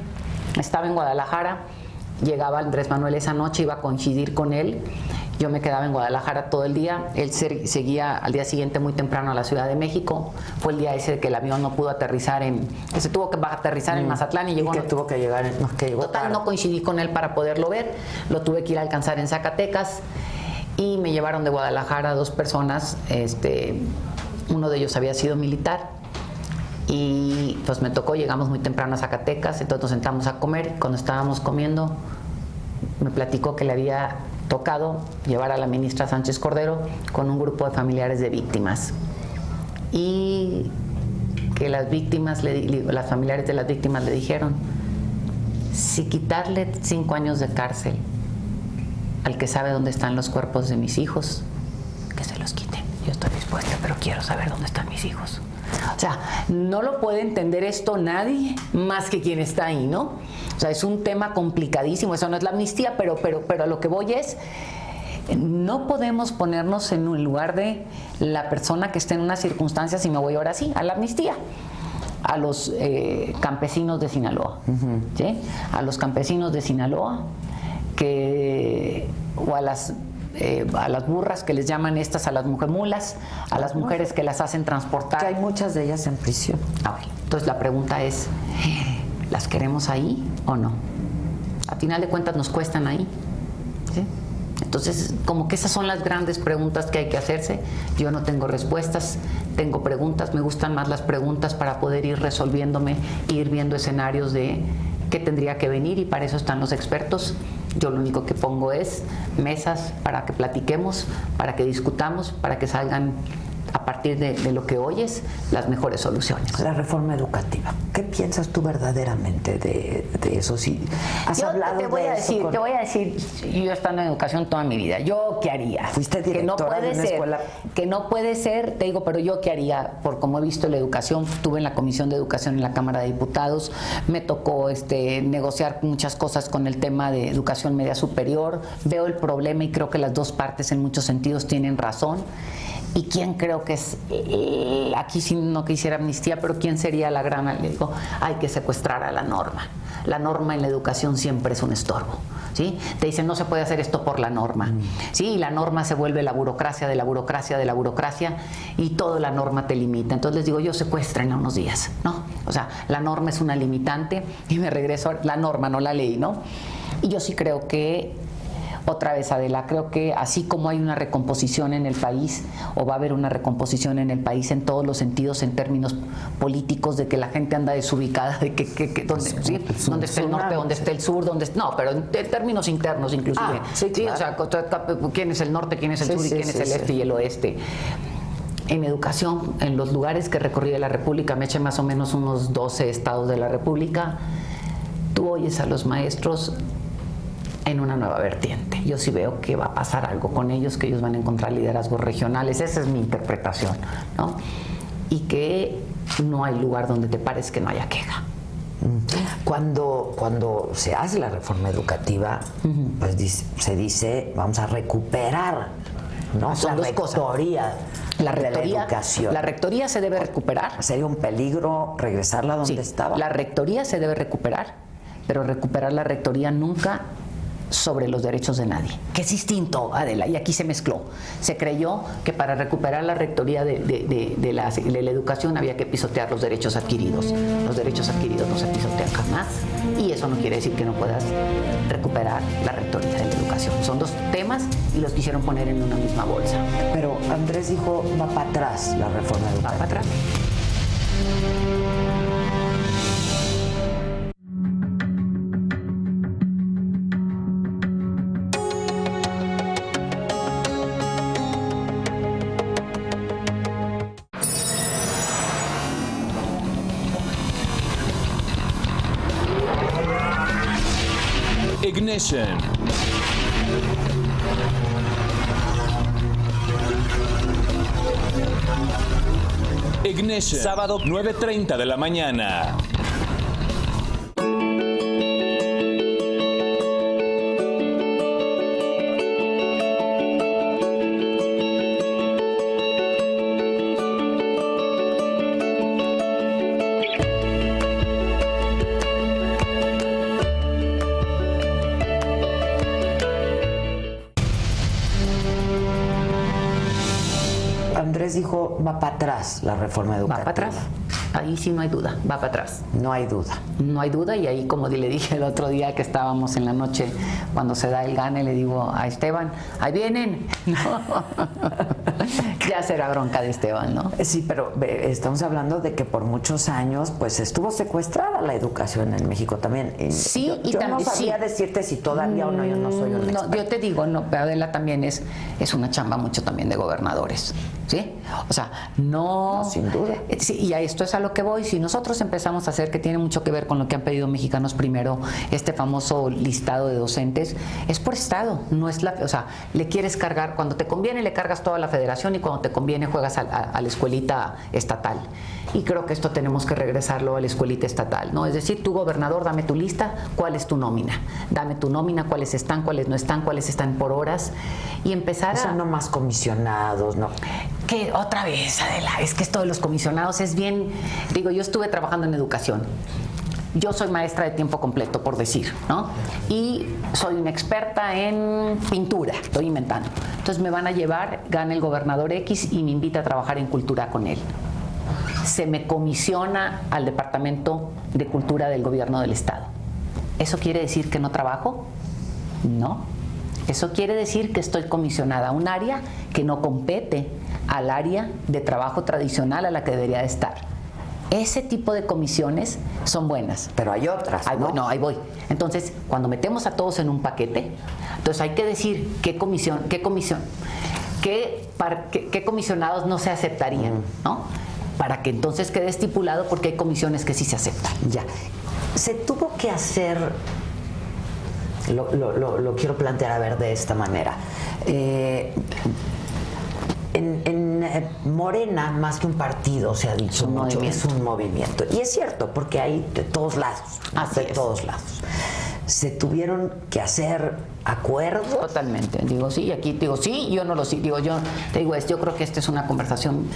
estaba en Guadalajara, llegaba Andrés Manuel esa noche, iba a coincidir con él. Yo me quedaba en Guadalajara todo el día, él seguía al día siguiente muy temprano a la Ciudad de México, fue el día ese que el avión no pudo aterrizar que se tuvo que aterrizar en Mazatlán y llegó. Y que tuvo que llegar, total, tarde. No coincidí con él para poderlo ver, lo tuve que ir a alcanzar en Zacatecas y me llevaron de Guadalajara 2 personas, uno de ellos había sido militar y pues me tocó, llegamos muy temprano a Zacatecas, entonces nos sentamos a comer, cuando estábamos comiendo me platicó que le había tocado llevar a la ministra Sánchez Cordero con un grupo de familiares de víctimas y que las familiares de las víctimas le dijeron, si quitarle 5 años de cárcel al que sabe dónde están los cuerpos de mis hijos, que se los quiten. Yo estoy dispuesta, pero quiero saber dónde están mis hijos. O sea, no lo puede entender esto nadie más que quien está ahí, ¿no? O sea, es un tema complicadísimo. Eso no es la amnistía, pero a lo que voy es no podemos ponernos en un lugar de la persona que esté en una circunstancia, si me voy ahora sí, a la amnistía, a los campesinos de Sinaloa, ¿sí? A los campesinos de Sinaloa, o a las burras que les llaman estas, a las mujemulas, a las mujeres que las hacen transportar. Que hay muchas de ellas en prisión. Entonces la pregunta es, ¿las queremos ahí o no? A final de cuentas nos cuestan ahí, ¿sí? Entonces, como que esas son las grandes preguntas que hay que hacerse. Yo no tengo respuestas, tengo preguntas. Me gustan más las preguntas para poder ir resolviéndome, ir viendo escenarios de qué tendría que venir, y para eso están los expertos. Yo lo único que pongo es mesas para que platiquemos, para que discutamos, para que salgan a partir de lo que oyes las mejores soluciones. La reforma educativa. ¿Qué piensas tú verdaderamente de eso? Si has hablado te voy de a eso decir, con... te voy a decir, yo he estado en educación toda mi vida. ¿Yo qué haría? Fuiste directora de una escuela. Que no puede ser, te digo, pero yo qué haría, por como he visto la educación. Estuve en la Comisión de Educación en la Cámara de Diputados, me tocó negociar muchas cosas con el tema de educación media superior. Veo el problema y creo que las dos partes en muchos sentidos tienen razón. ¿Y quién creo que es? Aquí sí no quisiera amnistía, pero ¿quién sería la gran? Le digo, hay que secuestrar a la norma. La norma en la educación siempre es un estorbo, ¿sí? Te dicen, no se puede hacer esto por la norma, ¿sí? Y la norma se vuelve la burocracia de la burocracia de la burocracia, y toda la norma te limita. Entonces les digo, yo secuestren a unos días, ¿no? O sea, la norma es una limitante, y me regreso a la norma, no la ley, ¿no? Y yo sí creo que, otra vez, Adela, creo que así como hay una recomposición en el país, o va a haber una recomposición en el país en todos los sentidos, en términos políticos, de que la gente anda desubicada, de ¿sí? ¿Dónde está el norte, dónde está el sur, no, pero en términos internos inclusive. Sí, claro. O sea, quién es el norte, quién es el sur, y quién es el este y el oeste. En educación, en los lugares que recorrí de la República, me eché más o menos unos 12 estados de la República, tú oyes a los maestros en una nueva vertiente. Yo sí veo que va a pasar algo con ellos, que ellos van a encontrar liderazgos regionales. Esa es mi interpretación, ¿no? Y que no hay lugar donde te pares que no haya queja. Cuando se hace la reforma educativa, pues se dice, vamos a recuperar, ¿no? Son dos cosas. La Educación. La rectoría se debe recuperar. ¿Sería un peligro regresarla donde estaba? La rectoría se debe recuperar, pero recuperar la rectoría nunca sobre los derechos de nadie, que es distinto, Adela, y aquí se mezcló. Se creyó que para recuperar la rectoría de la educación había que pisotear los derechos adquiridos. Los derechos adquiridos no se pisotean jamás, y eso no quiere decir que no puedas recuperar la rectoría de la educación. Son dos temas y los quisieron poner en una misma bolsa. Pero Andrés dijo, va para atrás la reforma educativa. Va para atrás. Ignition. Ignition. Sábado 9:30 de la mañana. Andrés dijo, va para atrás la reforma educativa. Va para atrás. Ahí sí no hay duda, va para atrás. No hay duda. No hay duda, y ahí, como le dije el otro día que estábamos en la noche, cuando se da el gane, le digo a Esteban, ahí vienen. No. Ya será bronca de Esteban, ¿no? Sí, pero estamos hablando de que por muchos años pues estuvo secuestrada la educación en México también. Sí, yo no sabría decirte si todavía o no, yo no soy una experta. Yo te digo, no, pero Adela también es una chamba mucho también de gobernadores, ¿sí? O sea, no... Sin duda. Sí, y a esto es a lo que voy, si nosotros empezamos a hacer, que tiene mucho que ver con lo que han pedido Mexicanos Primero, este famoso listado de docentes, es por estado, no es o sea, le quieres cargar, cuando te conviene le cargas toda la federación y cuando te conviene juegas a la escuelita estatal. Y creo que esto tenemos que regresarlo a la escuelita estatal, ¿no? Es decir, tú, gobernador, dame tu lista, ¿cuál es tu nómina? Dame tu nómina, cuáles están, cuáles no están, cuáles están por horas, y empezar o sea, no más comisionados, ¿no? Que otra vez, Adela, es que esto de los comisionados es bien, digo, yo estuve trabajando en educación. Yo soy maestra de tiempo completo, por decir, ¿no? Y soy una experta en pintura, estoy inventando. Entonces me van a llevar, gana el gobernador X y me invita a trabajar en cultura con él. Se me comisiona al Departamento de Cultura del Gobierno del Estado. ¿Eso quiere decir que no trabajo? No. Eso quiere decir que estoy comisionada a un área que no compete al área de trabajo tradicional a la que debería de estar. Ese tipo de comisiones son buenas. Pero hay otras, ¿no? No, ahí voy. Entonces, cuando metemos a todos en un paquete, entonces hay que decir qué comisionados no se aceptarían, ¿no? Para que entonces quede estipulado, porque hay comisiones que sí se aceptan. Ya. Se tuvo que hacer, lo quiero plantear a ver de esta manera. En Morena, más que un partido, se ha dicho mucho, es un movimiento. Y es cierto, porque hay de todos lados. Así de es. todos lados. Se tuvieron que hacer acuerdos. Totalmente. Digo, sí, aquí digo, sí, yo no lo sí. Digo, yo te digo, yo creo que esta es una conversación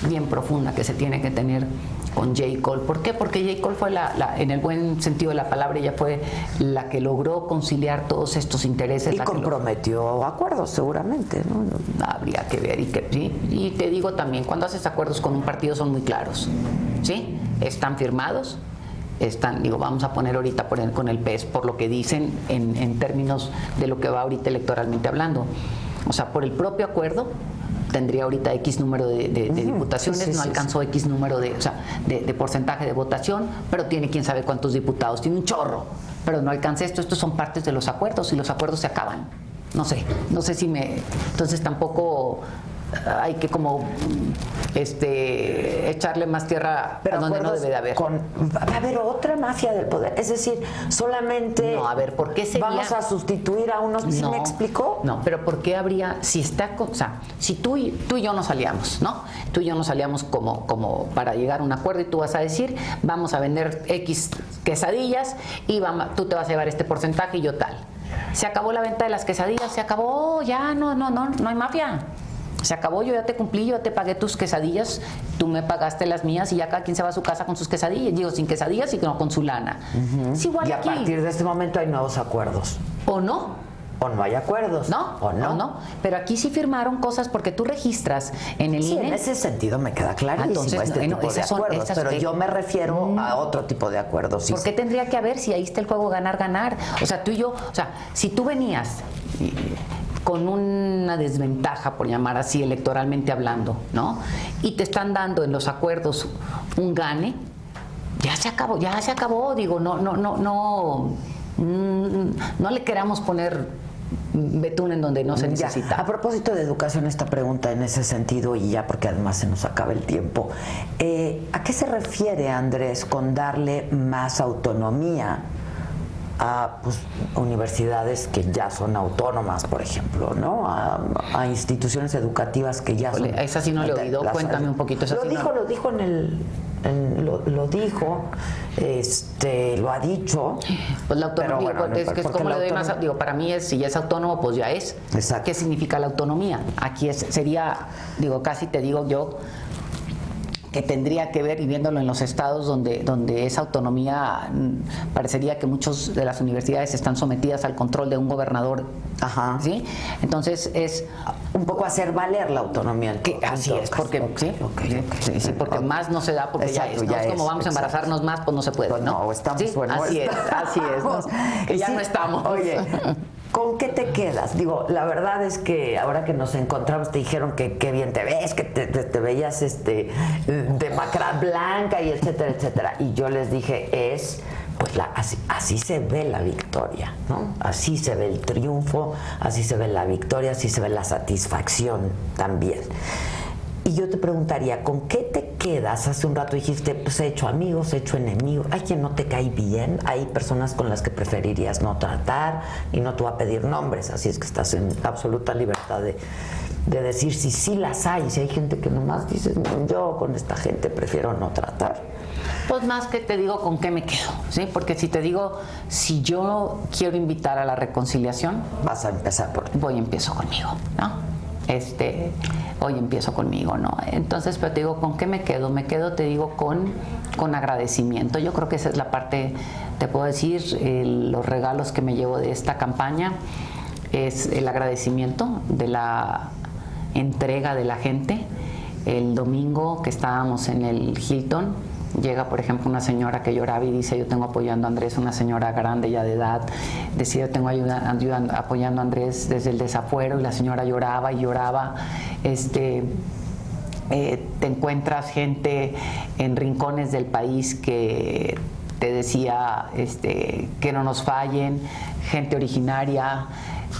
bien profunda que se tiene que tener con J. Cole. ¿Por qué? Porque J. Cole fue en el buen sentido de la palabra, ella fue la que logró conciliar todos estos intereses. Y comprometió acuerdos, seguramente, ¿no? Habría que ver, ¿sí? Y te digo también, cuando haces acuerdos con un partido son muy claros, ¿sí? Están firmados. Digo, vamos a poner ahorita con el PES por lo que dicen en términos de lo que va ahorita electoralmente hablando. O sea, por el propio acuerdo tendría ahorita X número de diputaciones, sí, no alcanzó X número de porcentaje de votación, pero tiene quién sabe cuántos diputados, tiene un chorro, pero no alcanza esto. Estos son partes de los acuerdos y los acuerdos se acaban. No sé si entonces tampoco hay que como echarle más tierra a donde no debe de haber. Va a haber otra mafia del poder, es decir, solamente no, a ver, ¿por qué sería? Vamos a sustituir a unos. ¿Sí me explicó? No, pero ¿por qué habría, si tú y yo nos aliamos, ¿no? Tú y yo nos aliamos como para llegar a un acuerdo y tú vas a decir, vamos a vender X quesadillas y tú te vas a llevar este porcentaje y yo tal. Se acabó la venta de las quesadillas, se acabó, ya no hay mafia. Se acabó, yo ya te cumplí, yo ya te pagué tus quesadillas, tú me pagaste las mías y ya cada quien se va a su casa con sus quesadillas. Digo, sin quesadillas y no con su lana. Es igual y aquí. A partir de este momento hay nuevos acuerdos. ¿O no? O no hay acuerdos. No, o no. Pero aquí sí firmaron cosas porque tú registras en el INE. En ese sentido me queda clarísimo este tipo de acuerdos. Pero yo me refiero a otro tipo de acuerdos. Sí. ¿Por qué tendría que haber si ahí está el juego ganar? O sea, tú y yo, si tú venías con una desventaja, por llamar así, electoralmente hablando, ¿no? Y te están dando en los acuerdos un gane, ya se acabó, digo, no le queramos poner betún en donde no se necesita. A propósito de educación, esta pregunta en ese sentido, y ya porque además se nos acaba el tiempo, ¿a qué se refiere, Andrés, con darle más autonomía a universidades que ya son autónomas, por ejemplo, ¿no? A instituciones educativas que ya son... Esa sí no le he oído, cuéntame un poquito. Lo dijo lo ha dicho. Pues la autonomía, es como le doy más, para mí si ya es autónomo, pues ya es. Exacto. ¿Qué significa la autonomía? Aquí sería, casi te digo yo, que tendría que ver, y viéndolo en los estados donde esa autonomía, parecería que muchas de las universidades están sometidas al control de un gobernador. Ajá. ¿Sí? Entonces es un poco hacer valer la autonomía. Así es, porque porque más no se da, porque exacto, ya es como vamos a embarazarnos más, pues no se puede. No, estamos buenos. Así es. Que ya no estamos. Oye, ¿con qué te quedas? Digo, la verdad es que ahora que nos encontramos te dijeron que qué bien te ves, que te veías de macra blanca y etcétera, etcétera. Y yo les dije, pues así se ve la victoria, ¿no? Así se ve el triunfo, así se ve la victoria, así se ve la satisfacción también. Y yo te preguntaría, ¿con qué te quedas? Hace un rato dijiste, pues he hecho amigos, he hecho enemigos. ¿Hay quien no te cae bien? Hay personas con las que preferirías no tratar y no te voy a pedir nombres, así es que estás en absoluta libertad de decir si sí las hay. Si hay gente que nomás dices, no, yo con esta gente prefiero no tratar. Pues más que te digo con qué me quedo, ¿sí? Porque si te digo, si yo quiero invitar a la reconciliación, Vas a empezar por... empiezo conmigo, ¿no? Hoy empiezo conmigo, ¿no? Entonces, pero te digo, ¿con qué me quedo? Me quedo, te digo, con agradecimiento. Yo creo que esa es la parte, te puedo decir, los regalos que me llevo de esta campaña es el agradecimiento de la entrega de la gente. El domingo que estábamos en el Hilton, llega, por ejemplo, una señora que lloraba y dice, yo tengo apoyando a Andrés, una señora grande ya de edad, decía, yo tengo apoyando a Andrés desde el desafuero, y la señora lloraba y lloraba. Te encuentras gente en rincones del país que te decía que no nos fallen, gente originaria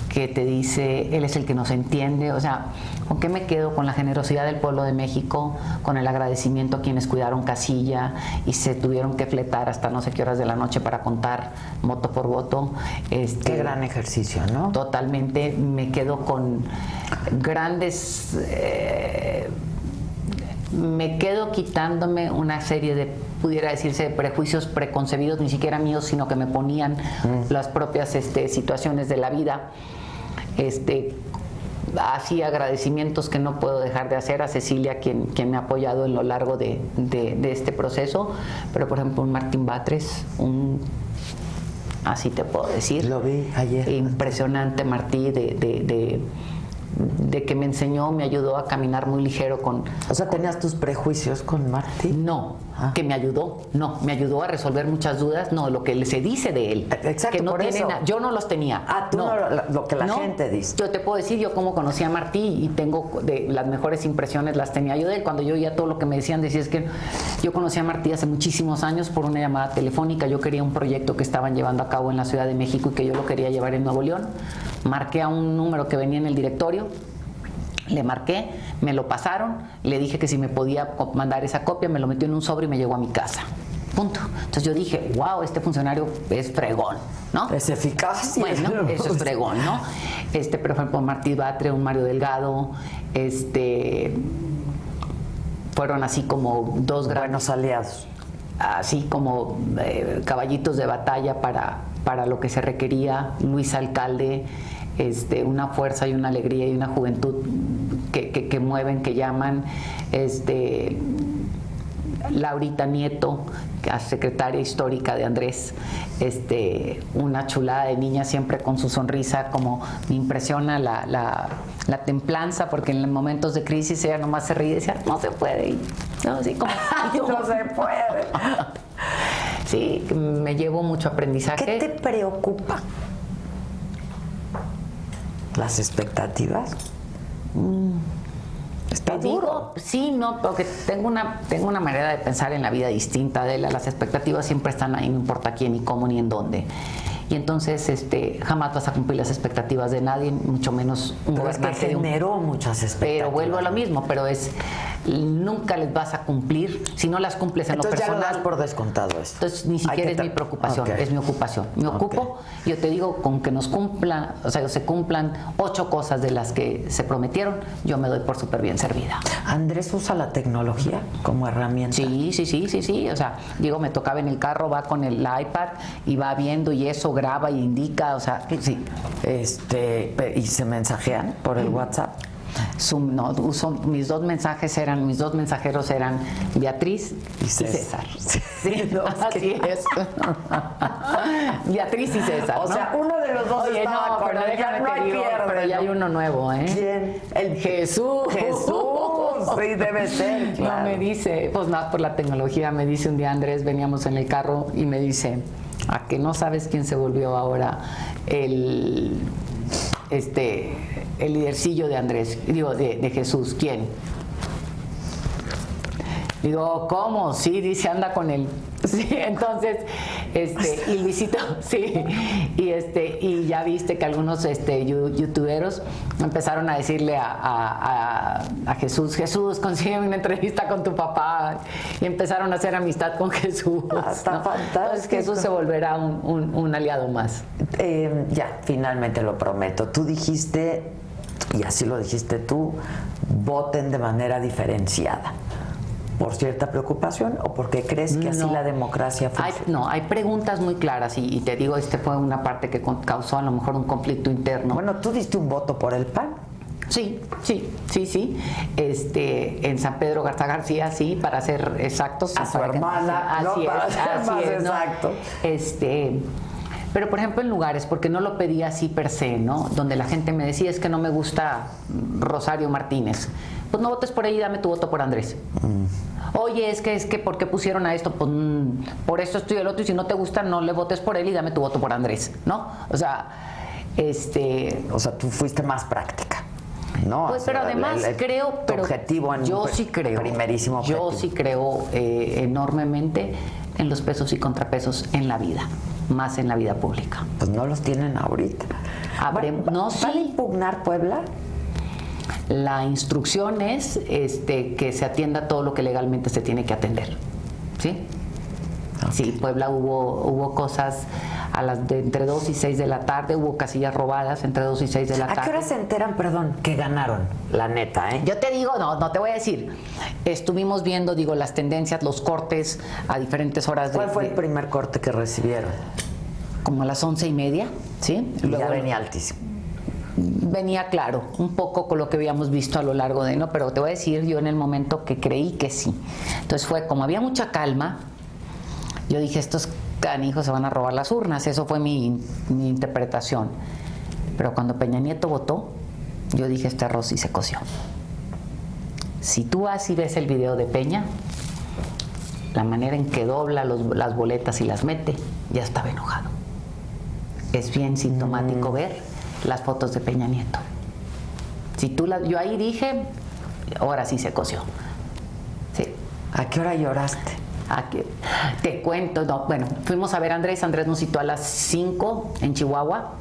que te dice, él es el que nos entiende. O sea, ¿con qué me quedo? Con la generosidad del pueblo de México, con el agradecimiento a quienes cuidaron casilla y se tuvieron que fletar hasta no sé qué horas de la noche para contar voto por voto. Qué gran ejercicio, ¿no? Totalmente. Me quedo con grandes... me quedo quitándome una serie de, pudiera decirse, de prejuicios preconcebidos, ni siquiera míos, sino que me ponían las propias situaciones de la vida. Así agradecimientos que no puedo dejar de hacer a Cecilia, quien me ha apoyado en lo largo de este proceso, pero por ejemplo un Martín Batres, así te puedo decir. Lo vi ayer. Impresionante Martí, de que me enseñó, me ayudó a caminar muy ligero con... O sea, ¿tenías tus prejuicios con Martín? No, que me ayudó, me ayudó a resolver muchas dudas, lo que se dice de él. Exacto, que no por eso. Yo no los tenía. Tú no, lo que la gente dice. Yo te puedo decir, yo cómo conocí a Martí y tengo de las mejores impresiones las tenía yo de él. Cuando yo oía todo lo que me decían, decía, es que yo conocí a Martí hace muchísimos años por una llamada telefónica. Yo quería un proyecto que estaban llevando a cabo en la Ciudad de México y que yo lo quería llevar en Nuevo León. Marqué a un número que venía en el directorio. Le marqué, me lo pasaron, le dije que si me podía mandar esa copia, me lo metió en un sobre y me llegó a mi casa. Punto. Entonces yo dije, wow, este funcionario es fregón, ¿no? Es eficaz. Bueno, eso es fregón, ¿no? Por ejemplo, Martí Batres, un Mario Delgado, fueron así como dos buenos aliados. Así como caballitos de batalla para lo que se requería. Luis Alcalde, una fuerza y una alegría y una juventud que mueven, que llaman. Laurita Nieto, secretaria histórica de Andrés, una chulada de niña, siempre con su sonrisa. Como me impresiona la templanza, porque en momentos de crisis ella nomás se reía y decía, no se puede, no, así como, no se puede. Sí, me llevo mucho aprendizaje. ¿Qué te preocupa? ¿Las expectativas? Está duro. Sí, no, porque tengo una manera de pensar en la vida distinta. Las expectativas siempre están ahí, no importa quién, ni cómo, ni en dónde. Y entonces jamás vas a cumplir las expectativas de nadie, mucho menos un gobernante. Es que generó muchas expectativas. Pero vuelvo a lo mismo, pero nunca les vas a cumplir si no las cumples en entonces lo personal. Ya lo das por descontado esto. Entonces ni siquiera es mi preocupación, es mi ocupación. Me ocupo, yo te digo, con que nos cumplan, se cumplan 8 cosas de las que se prometieron, yo me doy por súper bien servida. ¿Andrés usa la tecnología como herramienta? Sí. O sea, digo, me tocaba en el carro, va con el iPad y va viendo y eso graba y indica, o sea, sí. ¿Y se mensajean por el WhatsApp? Zoom, no, uso, mis dos mensajeros eran Beatriz y César. Sí, no, así es. Beatriz y César, o sea, uno de los dos estaba con pero déjame te digo, pero ya hay uno nuevo, ¿eh? ¿Quién? El Jesús. Sí, debe ser, claro. No, me dice, pues nada, por la tecnología, me dice un día Andrés, veníamos en el carro y me dice, ¿a que no sabes quién se volvió ahora el lidercillo de Andrés? Digo, de Jesús, ¿quién? Digo, ¿cómo? Sí, dice, anda con él. Sí, entonces, y Luisito, sí, y ya viste que algunos youtuberos empezaron a decirle a Jesús, consígueme una entrevista con tu papá, y empezaron a hacer amistad con Jesús. Está ¿no? fantástico. Entonces Jesús se volverá un aliado más. Ya, finalmente lo prometo. Tú dijiste, y así lo dijiste tú, voten de manera diferenciada. ¿Por cierta preocupación o porque crees que así la democracia funciona? Hay preguntas muy claras y te digo, fue una parte que causó a lo mejor un conflicto interno. Bueno, tú diste un voto por el PAN. Sí. En San Pedro Garza García, sí, para ser exactos. A su hermana, así ¿no? Para es, ser así más es, ¿no? exacto. Pero por ejemplo en lugares, porque no lo pedí así per se, ¿no? Donde la gente me decía, es que no me gusta Rosario Martínez. Pues no votes por ella y dame tu voto por Andrés. Oye, es que ¿por qué pusieron a esto? Pues por esto, esto y el otro, y si no te gusta, no le votes por él y dame tu voto por Andrés, ¿no? O sea, O sea, tú fuiste más práctica, ¿no? Pues, o sea, pero además creo, pero objetivo en yo sí creo, primerísimo objetivo. yo sí creo enormemente en los pesos y contrapesos en la vida, más en la vida pública. Pues no los tienen ahorita. No, ¿Van a sí. impugnar Puebla? La instrucción es que se atienda todo lo que legalmente se tiene que atender, ¿sí? Okay. Sí, Puebla hubo cosas entre 2 y 6 de la tarde, hubo casillas robadas entre 2 y 6 de la tarde. ¿A qué hora se enteran, perdón, que ganaron? La neta, ¿eh? Yo te digo, no te voy a decir. Estuvimos viendo, las tendencias, los cortes a diferentes horas. ¿Cuál fue el primer corte que recibieron? Como a las 11:30, ¿sí? Luego ya venía altísimo. Venía claro, un poco con lo que habíamos visto a lo largo de, ¿no? Pero te voy a decir, yo en el momento que creí que sí. Entonces fue, como había mucha calma, yo dije, estos canijos se van a robar las urnas. Eso fue mi interpretación. Pero cuando Peña Nieto votó, yo dije, este arroz sí se coció. Si tú así ves el video de Peña, la manera en que dobla las boletas y las mete, ya estaba enojado. Es bien sintomático ver las fotos de Peña Nieto. Yo ahí dije, ahora sí se coció. Sí. ¿A qué hora lloraste? Te cuento, fuimos a ver a Andrés nos citó a las 5 en Chihuahua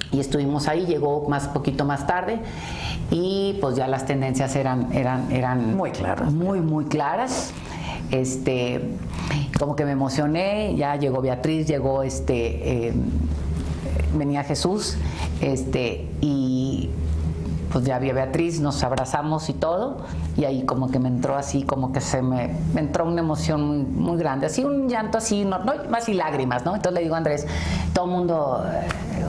y estuvimos ahí, llegó poquito más tarde y pues ya las tendencias eran muy claras. Muy claras. Como que me emocioné, ya llegó Beatriz, venía Jesús, y pues ya había Beatriz, nos abrazamos y todo, y ahí como que me entró así, como que me entró una emoción muy, muy grande, así un llanto así, no más y lágrimas, ¿no? Entonces le digo a Andrés, todo el mundo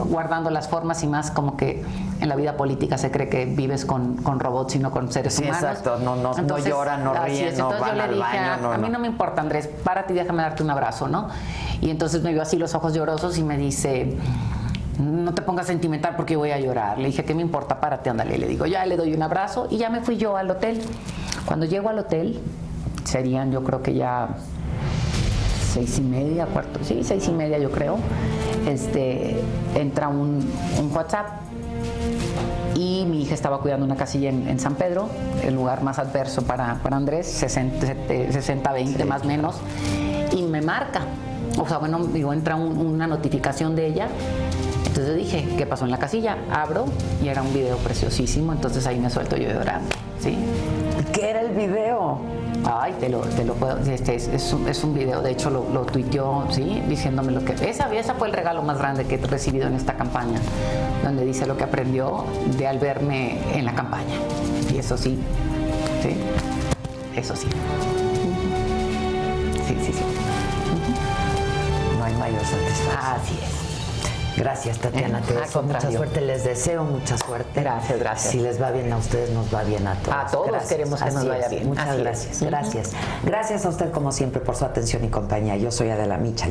guardando las formas y más como que en la vida política se cree que vives con robots y no con seres humanos. Exacto, no lloran, no ríen, no van al baño. A mí no me importa, Andrés, párate y déjame darte un abrazo, ¿no? Y entonces me vio así los ojos llorosos y me dice, no te pongas sentimental porque voy a llorar. Le dije, ¿qué me importa? Párate, ándale. Le digo, ya le doy un abrazo y ya me fui yo al hotel. Cuando llego al hotel, serían yo creo que ya 6:30, 6:30 yo creo. Entra un WhatsApp y mi hija estaba cuidando una casilla en San Pedro, el lugar más adverso para Andrés, 60-20 más o menos, y me marca. O sea, entra una notificación de ella. Entonces dije, ¿qué pasó en la casilla? Abro y era un video preciosísimo, entonces ahí me suelto yo llorando, ¿sí? ¿Qué era el video? Ay, te lo puedo, es un video, de hecho lo tuiteó, ¿sí? Diciéndome lo que... Esa fue el regalo más grande que he recibido en esta campaña, donde dice lo que aprendió al verme en la campaña. Y eso sí, ¿sí? Eso sí. Sí. No hay mayor satisfacción. Así es. Gracias, Tatiana, te deseo mucha suerte, les deseo mucha suerte. Gracias. Si les va bien a ustedes, nos va bien a todos. A todos gracias. queremos que Así nos vaya es. bien. Muchas gracias. Gracias a usted, como siempre, por su atención y compañía. Yo soy Adela Micha.